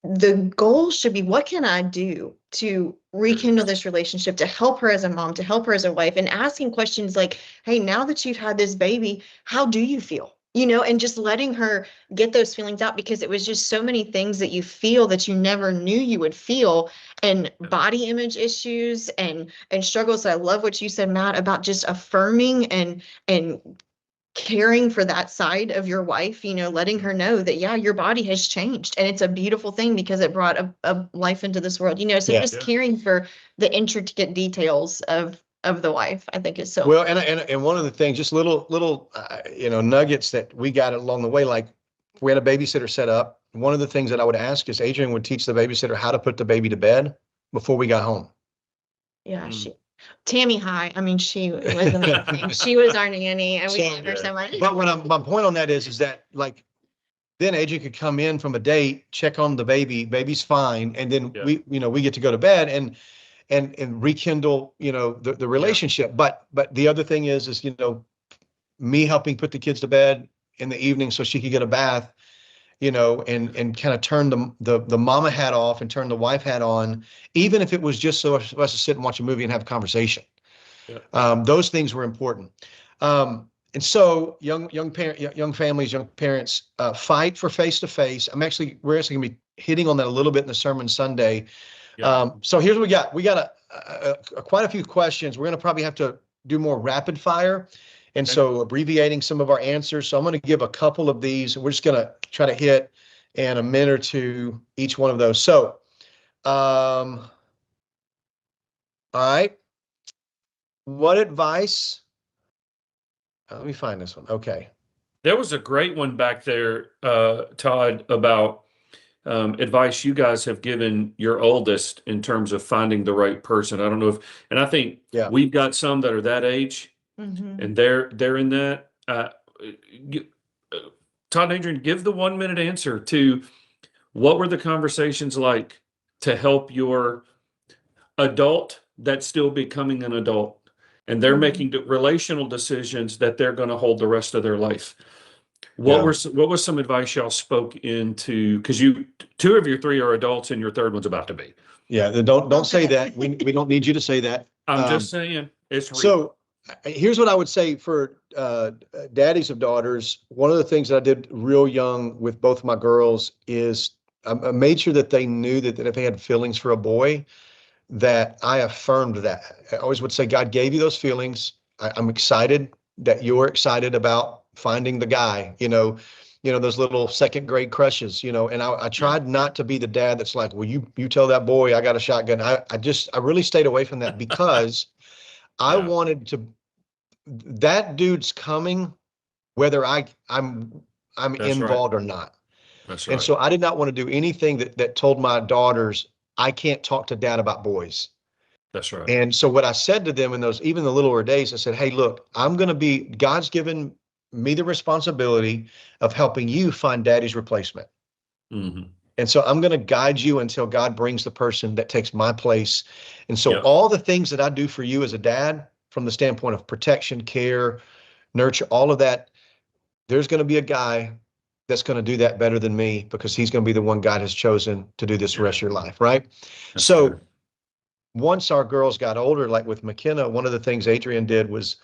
the goal should be, what can I do to rekindle this relationship, to help her as a mom, to help her as a wife, and asking questions like, hey, now that you've had this baby, how do you feel? You know, and just letting her get those feelings out, because it was just so many things that you feel that you never knew you would feel, and body image issues and struggles. So I love what you said, Matt, about just affirming and caring for that side of your wife, you know, letting her know that, yeah, your body has changed, and it's a beautiful thing because it brought a life into this world, you know. So just caring for the intricate details of the wife, I think is so well. And one of the things, just little you know, nuggets that we got along the way, like we had a babysitter set up. One of the things that I would ask is Adrian would teach the babysitter how to put the baby to bed before we got home. Yeah, Tammy High. I mean, she was amazing. She was our nanny, and we love her so much. But my point on that is that, like, then Adrian could come in from a date, check on the baby's fine, and then we get to go to bed. and rekindle, the relationship. But the other thing is, me helping put the kids to bed in the evening so she could get a bath, and kind of turn the mama hat off and turn the wife hat on, even if it was just so us to sit and watch a movie and have a conversation. Yeah. Those things were important. And so young families, young parents, fight for face-to-face. We're actually gonna be hitting on that a little bit in the sermon Sunday. Yeah. So here's what we got. We got quite a few questions. We're gonna probably have to do more rapid fire. And so abbreviating some of our answers. So I'm going to give a couple of these. We're just going to try to hit in a minute or two each one of those. So, all right. What advice? Let me find this one. Okay. There was a great one back there, Todd, about advice you guys have given your oldest in terms of finding the right person. I don't know and I think we've got some that are that age. Mm-hmm. And they're in that. Todd and Adrian, give the 1-minute answer to what were the conversations like to help your adult that's still becoming an adult, and they're making relational decisions that they're going to hold the rest of their life. What was some advice y'all spoke into? Because two of your three are adults, and your third one's about to be. Yeah, don't say that. We don't need you to say that. I'm just saying it's real. So here's what I would say for daddies of daughters. One of the things that I did real young with both my girls is I made sure that they knew that if they had feelings for a boy, that I affirmed that. I always would say, God gave you those feelings. I'm excited that you're excited about finding the guy, those little second grade crushes, and I tried not to be the dad that's like, well, you tell that boy I got a shotgun. I really stayed away from that because I wanted that dude's coming, whether I'm involved or not. That's right. And so I did not want to do anything that told my daughters, I can't talk to dad about boys. That's right. And so what I said to them in those, even the littler days, I said, hey, look, God's given me the responsibility of helping you find daddy's replacement. Mm-hmm. And so I'm going to guide you until God brings the person that takes my place. And so all the things that I do for you as a dad, from the standpoint of protection, care, nurture, all of that, there's going to be a guy that's going to do that better than me, because he's going to be the one God has chosen to do this the rest of your life. Right. That's so fair. Once our girls got older, like with McKenna, one of the things Adrian did was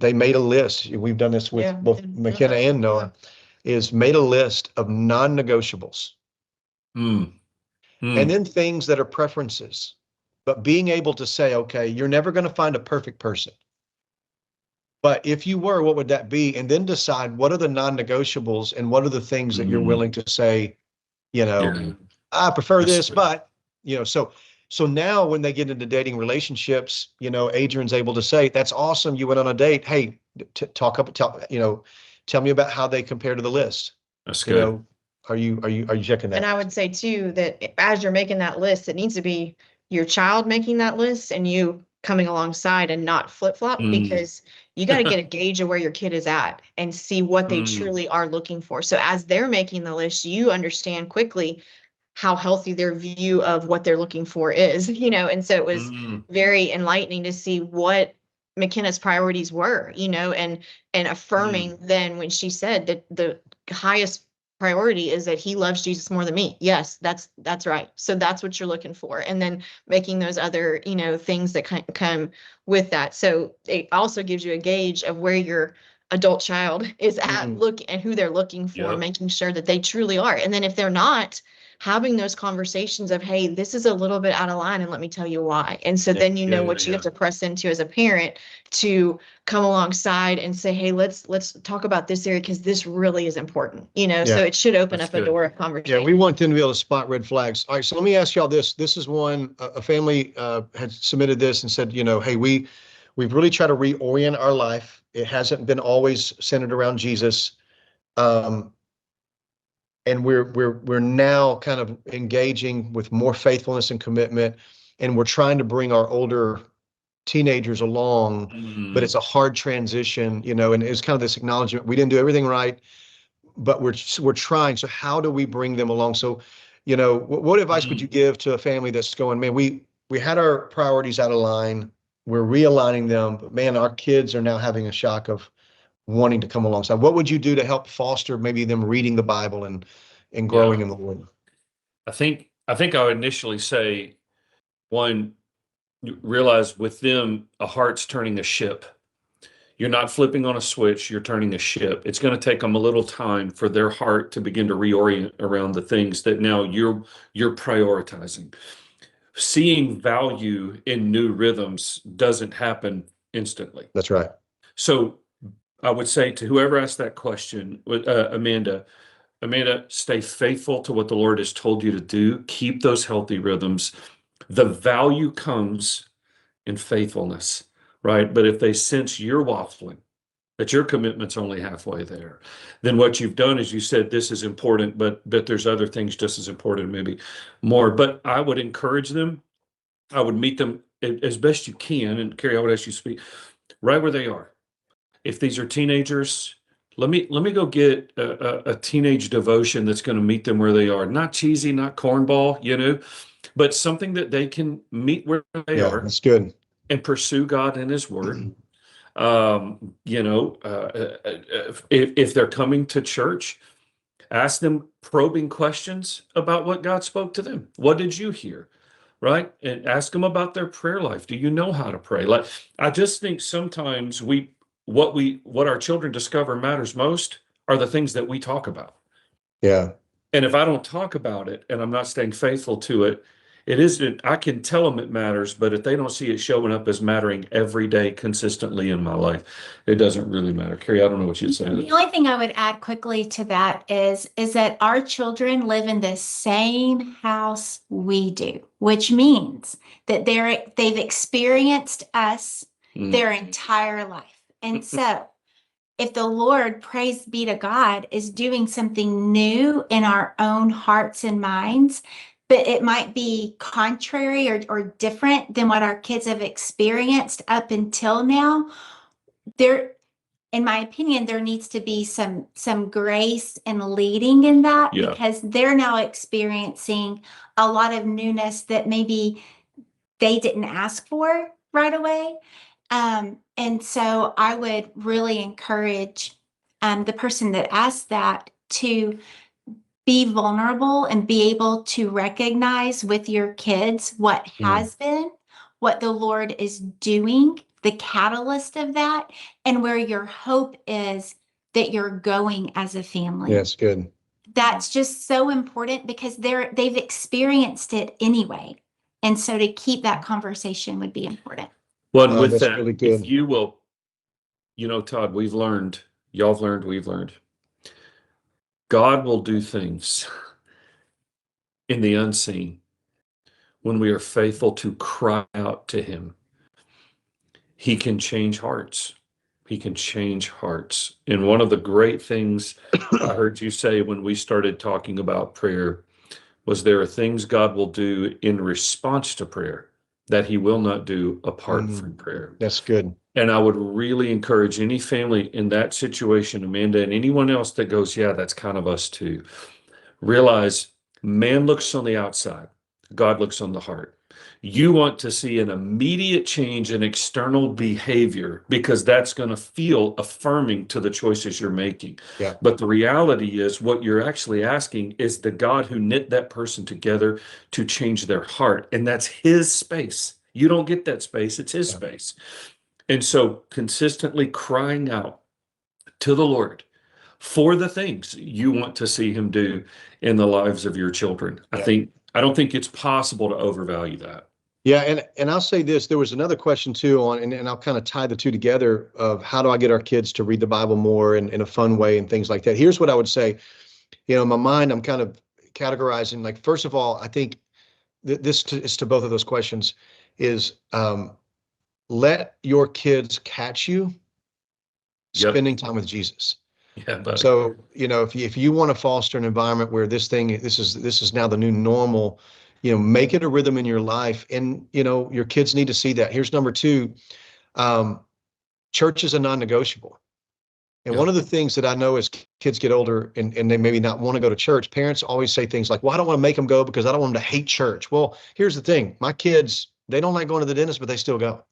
they made a list. We've done this with both McKenna and Noah, is made a list of non-negotiables. And then things that are preferences, but being able to say, okay, you're never going to find a perfect person, but if you were, what would that be? And then decide what are the non-negotiables and what are the things that you're willing to say, I prefer this, but, so now when they get into dating relationships, Adrian's able to say, that's awesome. You went on a date. Hey, tell me about how they compare to the list. That's good. Are you checking that? And I would say too, that as you're making that list, it needs to be your child making that list and you coming alongside and not flip-flop, because you got to get a gauge of where your kid is at and see what they truly are looking for. So as they're making the list, you understand quickly how healthy their view of what they're looking for is, and so it was very enlightening to see what McKenna's priorities were, and affirming then when she said that the highest priority is that he loves Jesus more than me. Yes, that's right. So that's what you're looking for. And then making those other, things that come with that. So it also gives you a gauge of where your adult child is at, look and who they're looking for, making sure that they truly are. And then if they're not, having those conversations of, hey, this is a little bit out of line and let me tell you why. And so then you know what you have to press into as a parent to come alongside and say, hey, let's talk about this area because this really is important, so it should open up a door of conversation. Yeah, we want them to be able to spot red flags. All right, so let me ask y'all this. This is one, a family had submitted this and said, hey, we've really tried to reorient our life. It hasn't been always centered around Jesus. And we're now kind of engaging with more faithfulness and commitment, and we're trying to bring our older teenagers along, but it's a hard transition, and it's kind of this acknowledgement. We didn't do everything right, but we're trying. So how do we bring them along? So, what advice would you give to a family that's going, man, we we had our priorities out of line. We're realigning them, but man, our kids are now having a shock of wanting to come alongside. What would you do to help foster maybe them reading the Bible and growing in the Lord? I think I would initially say, one, realize with them, a heart's turning a ship. You're not flipping on a switch, you're turning a ship. It's going to take them a little time for their heart to begin to reorient around the things that now you're prioritizing. Seeing value in new rhythms doesn't happen instantly. That's right. So I would say to whoever asked that question, Amanda, stay faithful to what the Lord has told you to do. Keep those healthy rhythms. The value comes in faithfulness, right? But if they sense you're waffling, that your commitment's only halfway there, then what you've done is you said, this is important, but there's other things just as important, maybe more. But I would encourage them. I would meet them as best you can. And Kerri, I would ask you to speak right where they are. If these are teenagers, let me go get a teenage devotion that's going to meet them where they are. Not cheesy, not cornball, but something that they can meet where they are. That's good. And pursue God and His Word. If they're coming to church, ask them probing questions about what God spoke to them. What did you hear? Right? And ask them about their prayer life. Do you know how to pray? Like, I just think sometimes what our children discover matters most are the things that we talk about. Yeah. And if I don't talk about it and I'm not staying faithful to it, I can tell them it matters, but if they don't see it showing up as mattering every day consistently in my life, it doesn't really matter. Kerri, I don't know what you'd say. The only thing I would add quickly to that is that our children live in the same house we do, which means that they've experienced us their entire life. And so if the Lord, praise be to God, is doing something new in our own hearts and minds, but it might be contrary or different than what our kids have experienced up until now, in my opinion, there needs to be some grace and leading in that, because they're now experiencing a lot of newness that maybe they didn't ask for right away. And so I would really encourage the person that asked that to be vulnerable and be able to recognize with your kids what has been, what the Lord is doing, the catalyst of that, and where your hope is that you're going as a family. Yes, good. That's just so important because they've experienced it anyway. And so to keep that conversation would be important. Well, and with that, really good. if you will, Todd, we've learned, we've learned. God will do things in the unseen when we are faithful to cry out to Him. He can change hearts. He can change hearts. And one of the great things I heard you say when we started talking about prayer was there are things God will do in response to prayer that He will not do apart from prayer. That's good. And I would really encourage any family in that situation, Amanda, and anyone else that goes, yeah, that's kind of us too. Realize man looks on the outside, God looks on the heart. You want to see an immediate change in external behavior because that's going to feel affirming to the choices you're making. Yeah. But the reality is what you're actually asking is the God who knit that person together to change their heart. And that's His space. You don't get that space. It's His space. And so consistently crying out to the Lord for the things you want to see Him do in the lives of your children. Yeah. I don't think it's possible to overvalue that. Yeah, and I'll say this, there was another question too and I'll kind of tie the two together of how do I get our kids to read the Bible more in a fun way and things like that. Here's what I would say, in my mind, I'm kind of categorizing, like, first of all, I think this is to both of those questions is let your kids catch you spending time with Jesus. Yeah, buddy. So, if you want to foster an environment where this is now the new normal, make it a rhythm in your life. And, your kids need to see that. Here's number two. Church is a non-negotiable. And one of the things that I know as kids get older and they maybe not want to go to church, parents always say things like, well, I don't want to make them go because I don't want them to hate church. Well, here's the thing. My kids they don't like going to the dentist, but they still go.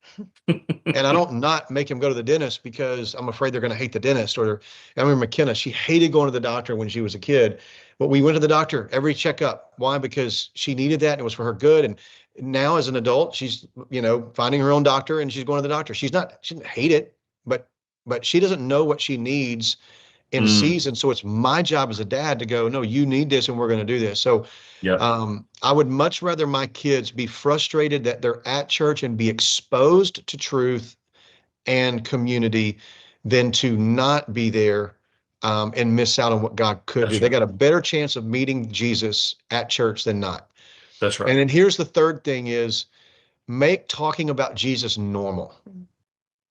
And I don't not make them go to the dentist because I'm afraid they're going to hate the dentist. Or I remember McKenna, she hated going to the doctor when she was a kid, but we went to the doctor every checkup. Why? Because she needed that. And it was for her good. And now as an adult, she's, finding her own doctor and she's going to the doctor. She didn't hate it, but she doesn't know what she needs in season. So it's my job as a dad to go, no, you need this and we're going to do this. So I would much rather my kids be frustrated that they're at church and be exposed to truth and community than to not be there and miss out on what God could do. They got a better chance of meeting Jesus at church than not. That's right. And then here's the third thing is make talking about Jesus normal.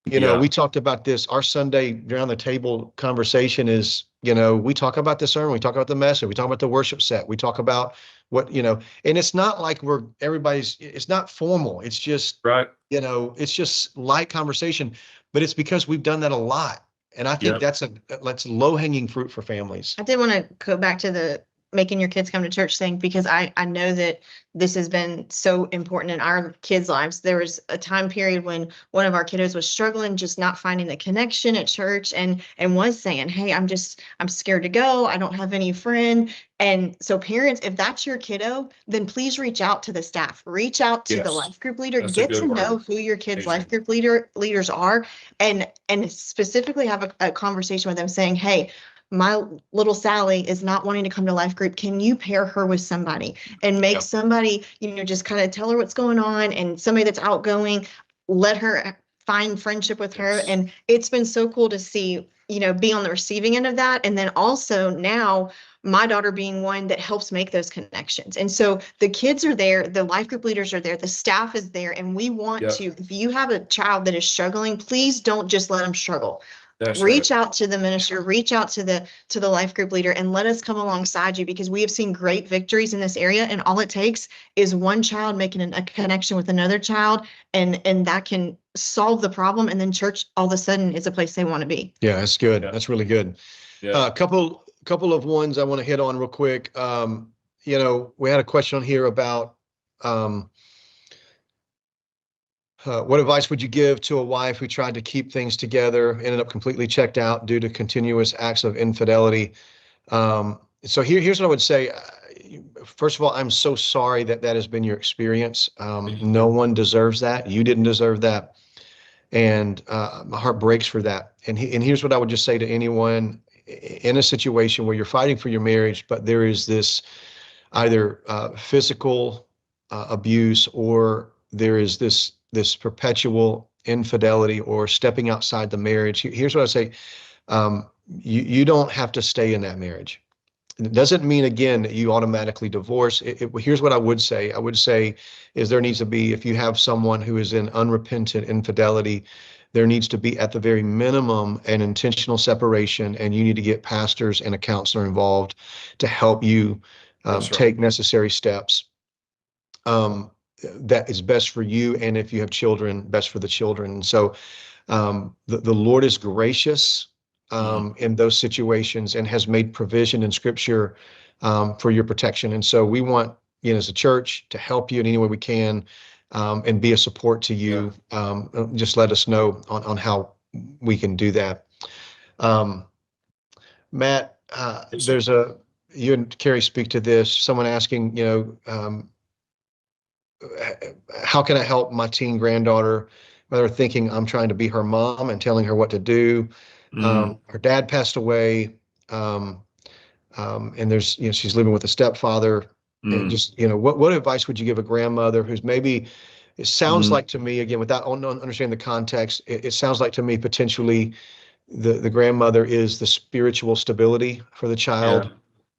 We talked about this. Our Sunday around the table conversation is, we talk about the sermon, we talk about the message, we talk about the worship set, we talk about what, and it's not like it's not formal. It's just, right. It's just light conversation, but it's because we've done that a lot. And I think that's low hanging fruit for families. I did want to go back to the making your kids come to church thing, because I know that this has been so important in our kids' lives. There was a time period when one of our kiddos was struggling, just not finding the connection at church, and was saying, hey, I'm scared to go. I don't have any friend. And so parents, if that's your kiddo, then please reach out to the staff, reach out to the life group leader, get to know who your kids' life group leaders are, and specifically have a conversation with them saying, hey, my little Sally is not wanting to come to life group. Can you pair her with somebody and make somebody, just kind of tell her what's going on, and somebody that's outgoing, let her find friendship with her. And it's been so cool to see, be on the receiving end of that. And then also now my daughter being one that helps make those connections. And so the kids are there, the life group leaders are there, the staff is there. And we want to, if you have a child that is struggling, please don't just let them struggle. Reach out to the minister, reach out to the life group leader, and let us come alongside you, because we have seen great victories in this area. And all it takes is one child making a connection with another child, and that can solve the problem. And then church all of a sudden is a place they want to be. Yeah, that's good. That's really good. A couple of ones I want to hit on real quick. We had a question on here about what advice would you give to a wife who tried to keep things together, ended up completely checked out due to continuous acts of infidelity? So here's what I would say. First of all, I'm so sorry that has been your experience. No one deserves that. You didn't deserve that. And my heart breaks for that. And here's what I would just say to anyone in a situation where you're fighting for your marriage, but there is this either physical abuse, or there is this perpetual infidelity or stepping outside the marriage. Here's what I say. You don't have to stay in that marriage. It doesn't mean, again, that you automatically divorce. Here's what I would say. I would say is there needs to be, if you have someone who is in unrepentant infidelity, there needs to be at the very minimum an intentional separation, and you need to get pastors and a counselor involved to help you take necessary steps. That is best for you, and if you have children, best for the children. And so the Lord is gracious in those situations and has made provision in Scripture for your protection. And so we want, as a church, to help you in any way we can and be a support to you. Just let us know on how we can do that. Matt, you and Kerri speak to this. Someone asking, how can I help my teen granddaughter, whether thinking I'm trying to be her mom and telling her what to do. Her dad passed away, and there's, she's living with a stepfather. And just, what advice would you give a grandmother who's maybe, it sounds like to me, again, without understanding the context, it sounds like to me potentially the grandmother is the spiritual stability for the child,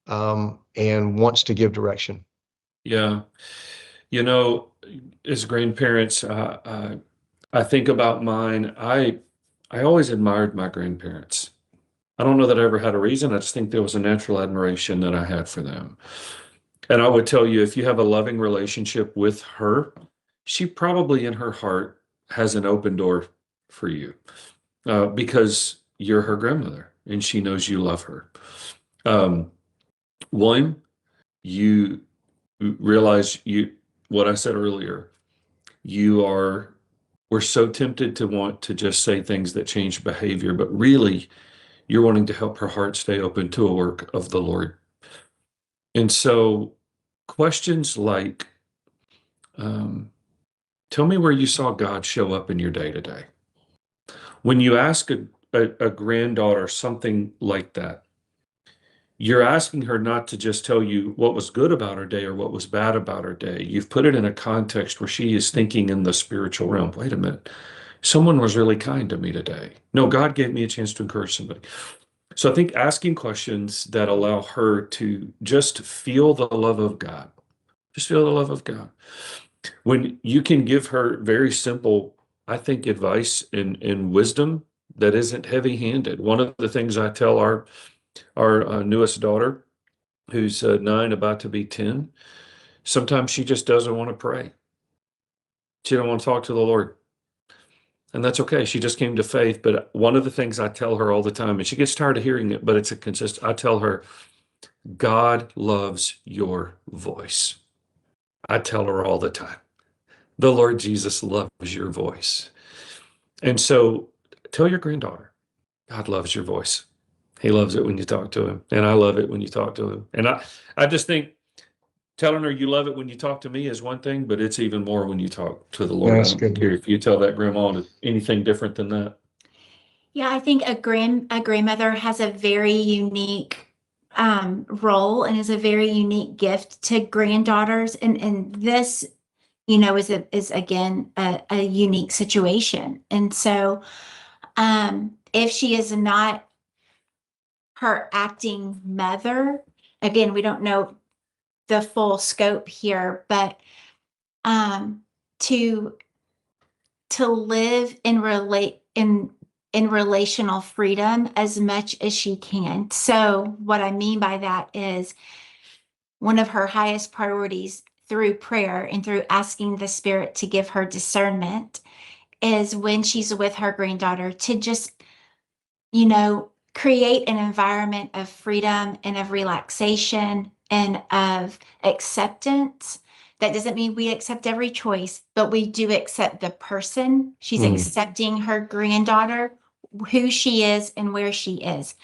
and wants to give direction. Yeah. As grandparents, I think about mine. I always admired my grandparents. I don't know that I ever had a reason. I just think there was a natural admiration that I had for them. And I would tell you, if you have a loving relationship with her, she probably in her heart has an open door for you, because you're her grandmother and she knows you love her. One, you realize what I said earlier, we're so tempted to want to just say things that change behavior, but really you're wanting to help her heart stay open to a work of the Lord. And so questions like, tell me where you saw God show up in your day to day. When you ask a granddaughter something like that, you're asking her not to just tell you what was good about her day or what was bad about her day. You've put it in a context where she is thinking in the spiritual realm. Wait a minute. Someone was really kind to me today. No, God gave me a chance to encourage somebody. So I think asking questions that allow her to just feel the love of God. Just feel the love of God. When you can give her very simple, I think, advice and wisdom that isn't heavy-handed. One of the things I tell our newest daughter, who's 9, about to be 10, sometimes she just doesn't want to pray. She don't want to talk to the Lord. And that's okay. She just came to faith. But one of the things I tell her all the time, and she gets tired of hearing it, but it's a consistent, I tell her, God loves your voice. I tell her all the time, the Lord Jesus loves your voice. And so tell your granddaughter, God loves your voice. He loves it when you talk to him. And I love it when you talk to him. And I just think telling her you love it when you talk to me is one thing, but it's even more when you talk to the Lord. That's I don't good. care if you tell that grandma anything different than that. Yeah, I think a grandmother has a very unique role and is a very unique gift to granddaughters. And this, is again a unique situation. And so if she is not her acting mother, again, we don't know the full scope here, but to live in relational freedom as much as she can. So what I mean by that is one of her highest priorities through prayer and through asking the Spirit to give her discernment is when she's with her granddaughter to just, create an environment of freedom and of relaxation and of acceptance. That doesn't mean we accept every choice, but we do accept the person. She's accepting her granddaughter, who she is and where she is.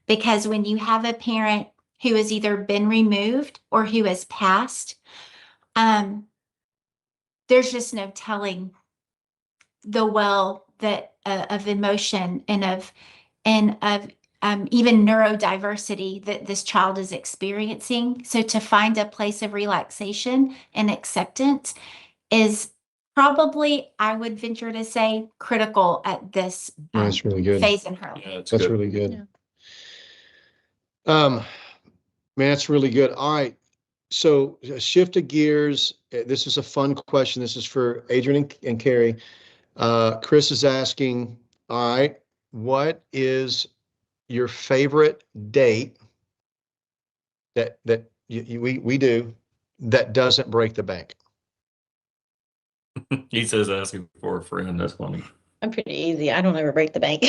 Because when you have a parent who has either been removed or who has passed, there's just no telling the well that of emotion and of even neurodiversity that this child is experiencing. So to find a place of relaxation and acceptance is probably, I would venture to say, critical at this That's really good. phase in her life. Yeah, That's good. really good. Man, that's really good. All right. So shift of gears. This is a fun question. This is for Adrian and Kerri. Chris is asking, all right, what is your favorite date that we do that doesn't break the bank? He says asking for a friend. That's funny. I'm pretty easy. I don't ever break the bank.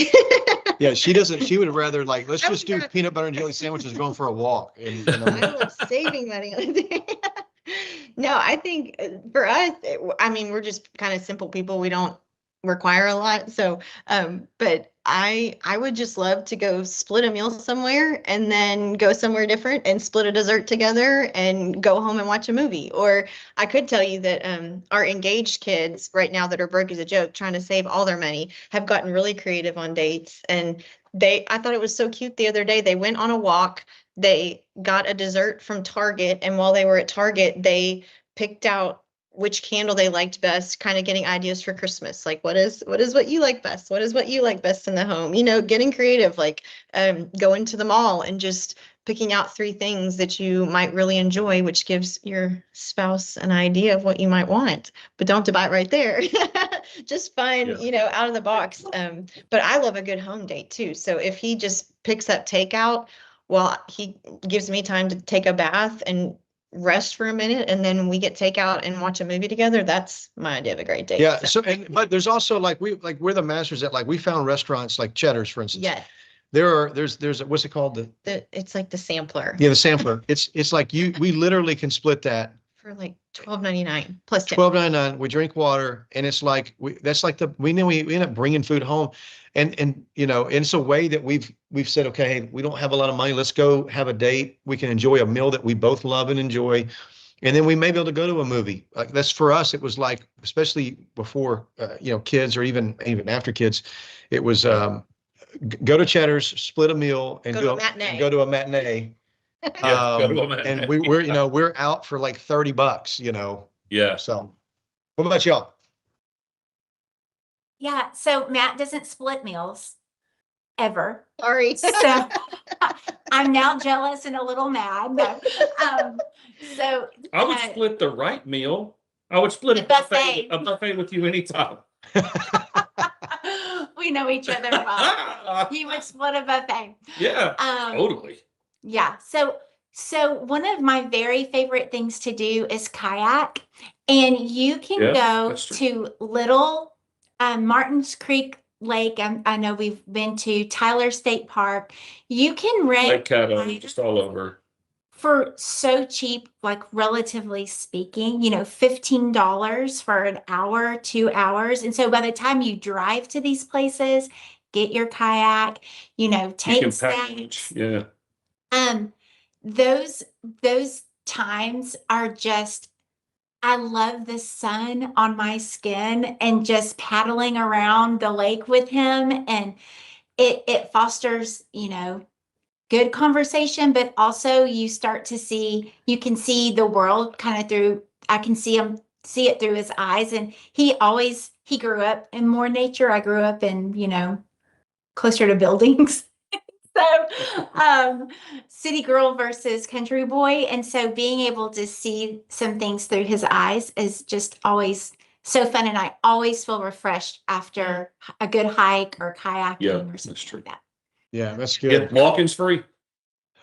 Yeah, she doesn't. She would rather let's just do peanut butter and jelly sandwiches going for a walk. And, I love saving money on it. No, I think for us, we're just kind of simple people. We don't require a lot. So, but I would just love to go split a meal somewhere and then go somewhere different and split a dessert together and go home and watch a movie. Or I could tell you that our engaged kids right now that are broke as a joke, trying to save all their money, have gotten really creative on dates. And I thought it was so cute the other day. They went on a walk. They got a dessert from Target. And while they were at Target, they picked out which candle they liked best, kind of getting ideas for Christmas. Like, what is what you like best? What is what you like best in the home? Getting creative, like going to the mall and just picking out 3 things that you might really enjoy, which gives your spouse an idea of what you might want, but don't have to buy it right there. Just find, out of the box. But I love a good home date too. So if he just picks up takeout, well, he gives me time to take a bath and rest for a minute, and then we get takeout and watch a movie together. That's my idea of a great date. Yeah. So, but there's also we're the masters at we found restaurants like Cheddar's, for instance. Yeah. There's what's it called? It's like the sampler. Yeah, the sampler. It's like we literally can split that For like $12.99 plus tip. $12.99. We drink water, and it's like that's like we end up bringing food home, and you know, it's a way that we've said, okay, hey, we don't have a lot of money. Let's go have a date. We can enjoy a meal that we both love and enjoy, and then we may be able to go to a movie. Like that's for us. It was like, especially before you know, kids, or even after kids, it was go to Cheddar's, split a meal, and Go to a matinee. and go to a matinee. Yeah, go to a matinee. And we're you know, we're out for like $30, you know. Yeah. So what about y'all? Yeah, so Matt doesn't split meals ever. Sorry. So I'm now jealous and a little mad. But, so I would split the right meal. I would split The a buffet with you anytime. we know each other well. He would split a buffet. Yeah, totally. Yeah. So one of my very favorite things to do is kayak, and you can Yeah, go that's true. to Little Martins Creek Lake. I know we've been to Tyler State Park. You can rent Lake Caddo, just all over. for so cheap, like relatively speaking, you know, $15 for an hour, 2 hours. And so by the time you drive to these places, get your kayak, you know, You take can snacks. package. Yeah. Those times are just, I love the sun on my skin and just paddling around the lake with him. And it fosters, you know, good conversation, but also you start to see, you can see the world kind of through, I can see it through his eyes. And he grew up in more nature. I grew up in, you know, closer to buildings. So, city girl versus country boy. And so being able to see some things through his eyes is just always so fun. And I always feel refreshed after a good hike or kayaking Yeah, or that's something true. like that. Yeah, that's Yeah, good. walking's free.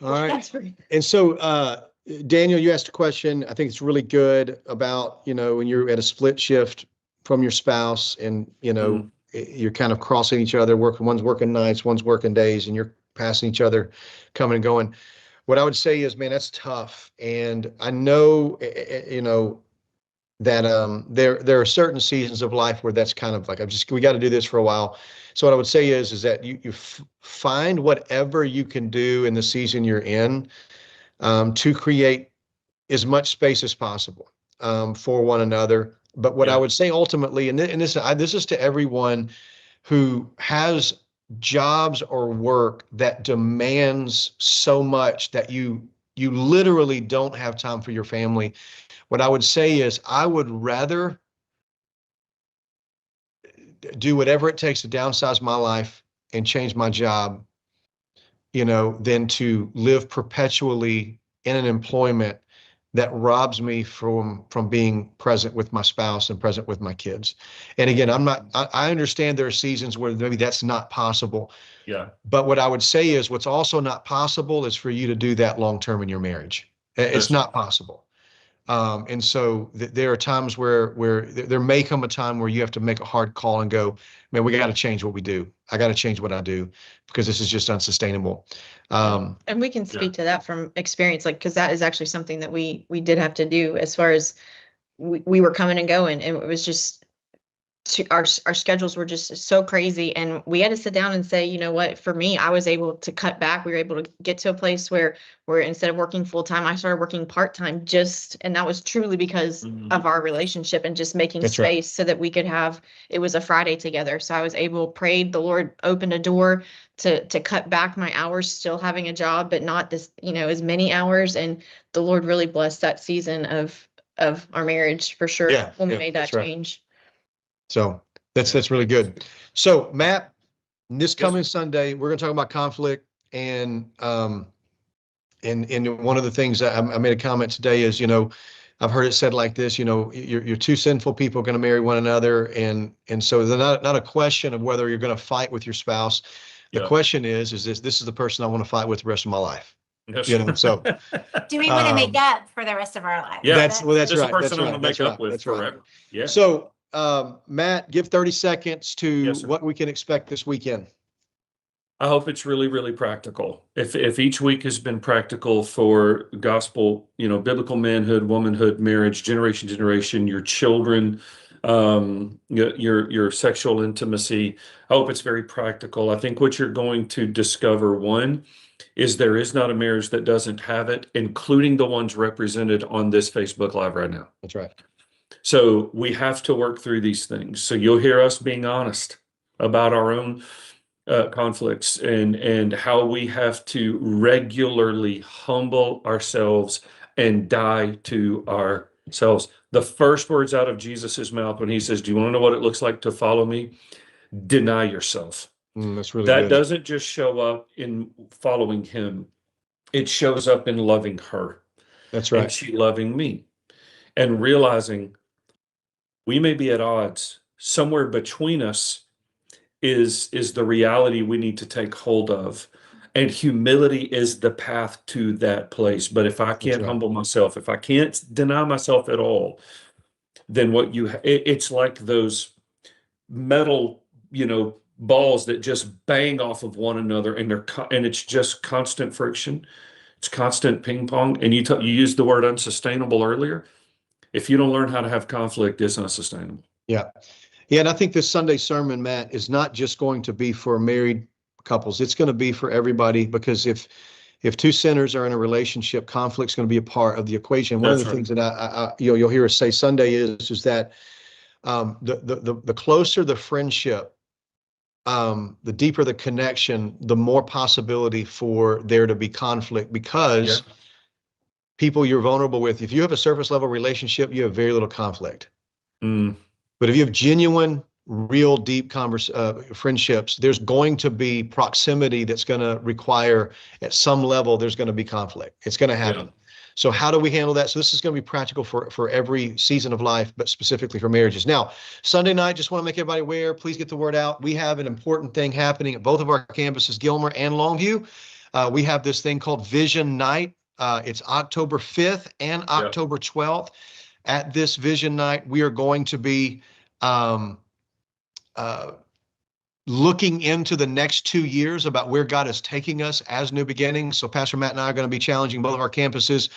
All right. That's free. And so, Daniel, you asked a question. I think it's really good about, you know, when you're at a split shift from your spouse and, you know, you're kind of crossing each other, one's working nights, one's working days, and you're passing each other, coming and going. What I would say is, man, that's tough. And I know, you know, that there are certain seasons of life where that's kind of like, we got to do this for a while. So what I would say is that you find whatever you can do in the season you're in to create as much space as possible for one another. But what I would say ultimately, and this is to everyone who has jobs or work that demands so much that you literally don't have time for your family. What I would say is I would rather do whatever it takes to downsize my life and change my job, you know, than to live perpetually in an employment that robs me from being present with my spouse and present with my kids. And again, I understand there are seasons where maybe that's not possible. Yeah. But what I would say is what's also not possible is for you to do that long-term in your marriage. It's not possible. And so there are times where there may come a time where you have to make a hard call and go, man, we got to change what we do. I got to change what I do because this is just unsustainable. And we can speak to that from experience, like, because that is actually something that we did have to do as far as we were coming and going, and it was just our schedules were just so crazy, and we had to sit down and say, you know what, for me, I was able to cut back. We were able to get to a place where instead of working full time, I started working part time, and that was truly because of our relationship and just making That's space right. so that we could it was a Friday together. So I was able, prayed, the Lord opened a door to cut back my hours, still having a job, but not this, you know, as many hours. And the Lord really blessed that season of our marriage for sure. Yeah, When we yeah, made that that's right. change. So that's really good. So Matt, this Yes, coming sir. Sunday, we're going to talk about conflict, and one of the things that I made a comment today is, you know, I've heard it said like this, you know, you're two sinful people going to marry one another, and so there's not a question of whether you're going to fight with your spouse. The Yeah. question is this is the person I want to fight with the rest of my life. Yes. You know, so Do we want to make up for the rest of our lives? Yeah. that's This is right. the person That's I'm gonna right. make That's up right. with That's right. forever. Yeah. So, Matt, give 30 seconds to Yes, sir. what we can expect this weekend. I hope it's really, really practical. If each week has been practical for gospel, biblical manhood, womanhood, marriage, generation to generation, your children, your sexual intimacy, I hope it's very practical. I think what you're going to discover, one, is there is not a marriage that doesn't have it, including the ones represented on this Facebook Live right now. That's right. So we have to work through these things. So you'll hear us being honest about our own conflicts and how we have to regularly humble ourselves and die to ourselves. The first words out of Jesus's mouth when he says, "Do you want to know what it looks like to follow me? Deny yourself." That's really That good. doesn't just show up in following him. It shows up in loving her. That's And right. she loving me. And realizing we may be at odds. Somewhere between us is the reality we need to take hold of. And humility is the path to that place. But if I can't right. humble myself, if I can't deny myself at all, then it's like those metal, balls that just bang off of one another, and it's just constant friction. It's constant ping pong. And you used the word unsustainable earlier. If you don't learn how to have conflict, it's unsustainable. Yeah. Yeah. And I think this Sunday sermon, Matt, is not just going to be for married couples. It's going to be for everybody, because if two sinners are in a relationship, conflict's going to be a part of the equation. One of the things that you'll hear us say Sunday is that the closer the friendship, the deeper the connection, the more possibility for there to be conflict, because people you're vulnerable with, if you have a surface level relationship, you have very little conflict. But if you have genuine, real, deep friendships, there's going to be proximity that's going to require, at some level, there's going to be conflict. It's going to happen. Yeah. So how do we handle that? So this is going to be practical for every season of life, but specifically for marriages. Now, Sunday night, just want to make everybody aware, please get the word out. We have an important thing happening at both of our campuses, Gilmer and Longview. We have this thing called Vision Night. It's October 5th and October 12th. At this Vision Night, we are going to be looking into the next 2 years about where God is taking us as New Beginnings. So Pastor Matt and I are going to be challenging both of our campuses.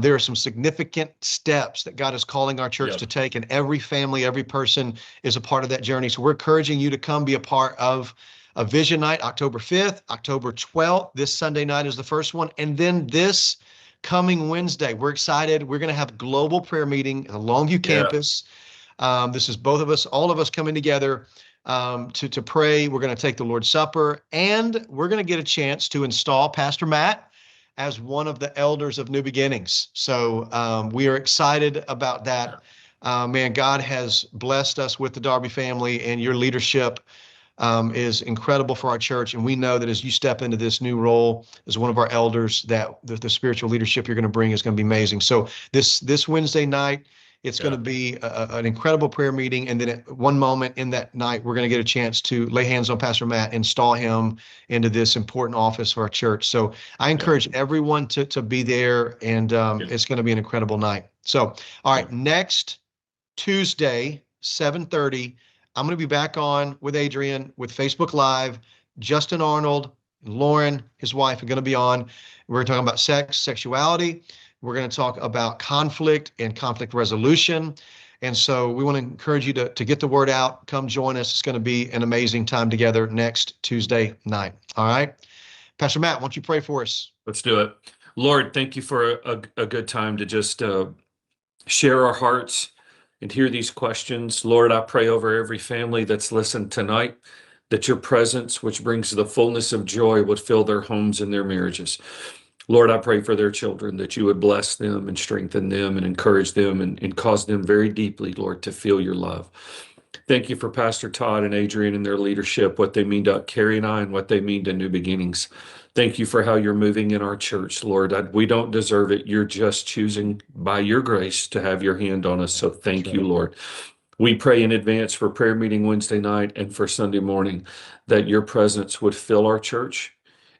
There are some significant steps that God is calling our church to take, and every family, every person is a part of that journey. So we're encouraging you to come be a part of a Vision Night, October 5th, October 12th. This Sunday night is the first one. And then this coming Wednesday, we're excited. We're going to have a global prayer meeting at the Longview campus. This is both of us, all of us coming together to pray. We're going to take the Lord's Supper, and we're going to get a chance to install Pastor Matt as one of the elders of New Beginnings. So we are excited about that. Man, God has blessed us with the Darby family, and your leadership is incredible for our church. And we know that as you step into this new role as one of our elders, that the spiritual leadership you're going to bring is going to be amazing. So this Wednesday night, it's going to be an incredible prayer meeting. And then at one moment in that night, we're going to get a chance to lay hands on Pastor Matt, install him into this important office for our church. So I encourage everyone to be there, and it's going to be an incredible night. So, all right, next Tuesday, 7:30, I'm going to be back on with Adrian with Facebook Live. Justin Arnold, Lauren, his wife, are going to be on. We're talking about sex, sexuality. We're going to talk about conflict and conflict resolution. And so we want to encourage you to get the word out. Come join us. It's going to be an amazing time together next Tuesday night. All right. Pastor Matt, why don't you pray for us? Let's do it. Lord, thank you for a good time to just share our hearts and hear these questions. Lord, I pray over every family that's listened tonight, that your presence, which brings the fullness of joy, would fill their homes and their marriages. Lord, I pray for their children, that you would bless them and strengthen them and encourage them and cause them very deeply, Lord, to feel your love. Thank you for Pastor Todd and Adrian and their leadership, what they mean to Kerri and I, and what they mean to New Beginnings. Thank you for how you're moving in our church, Lord. We don't deserve it. You're just choosing by your grace to have your hand on us. So thank you, Lord. We pray in advance for prayer meeting Wednesday night and for Sunday morning, that your presence would fill our church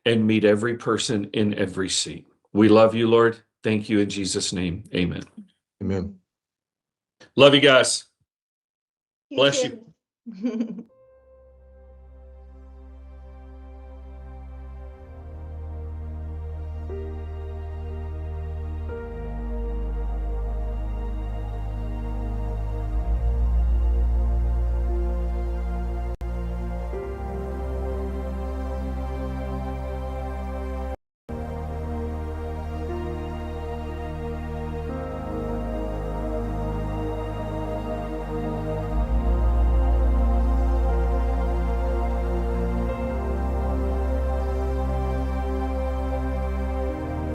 and meet every person in every seat. We love you, Lord. Thank you in Jesus' name. Amen. Amen. Love you guys. Bless you.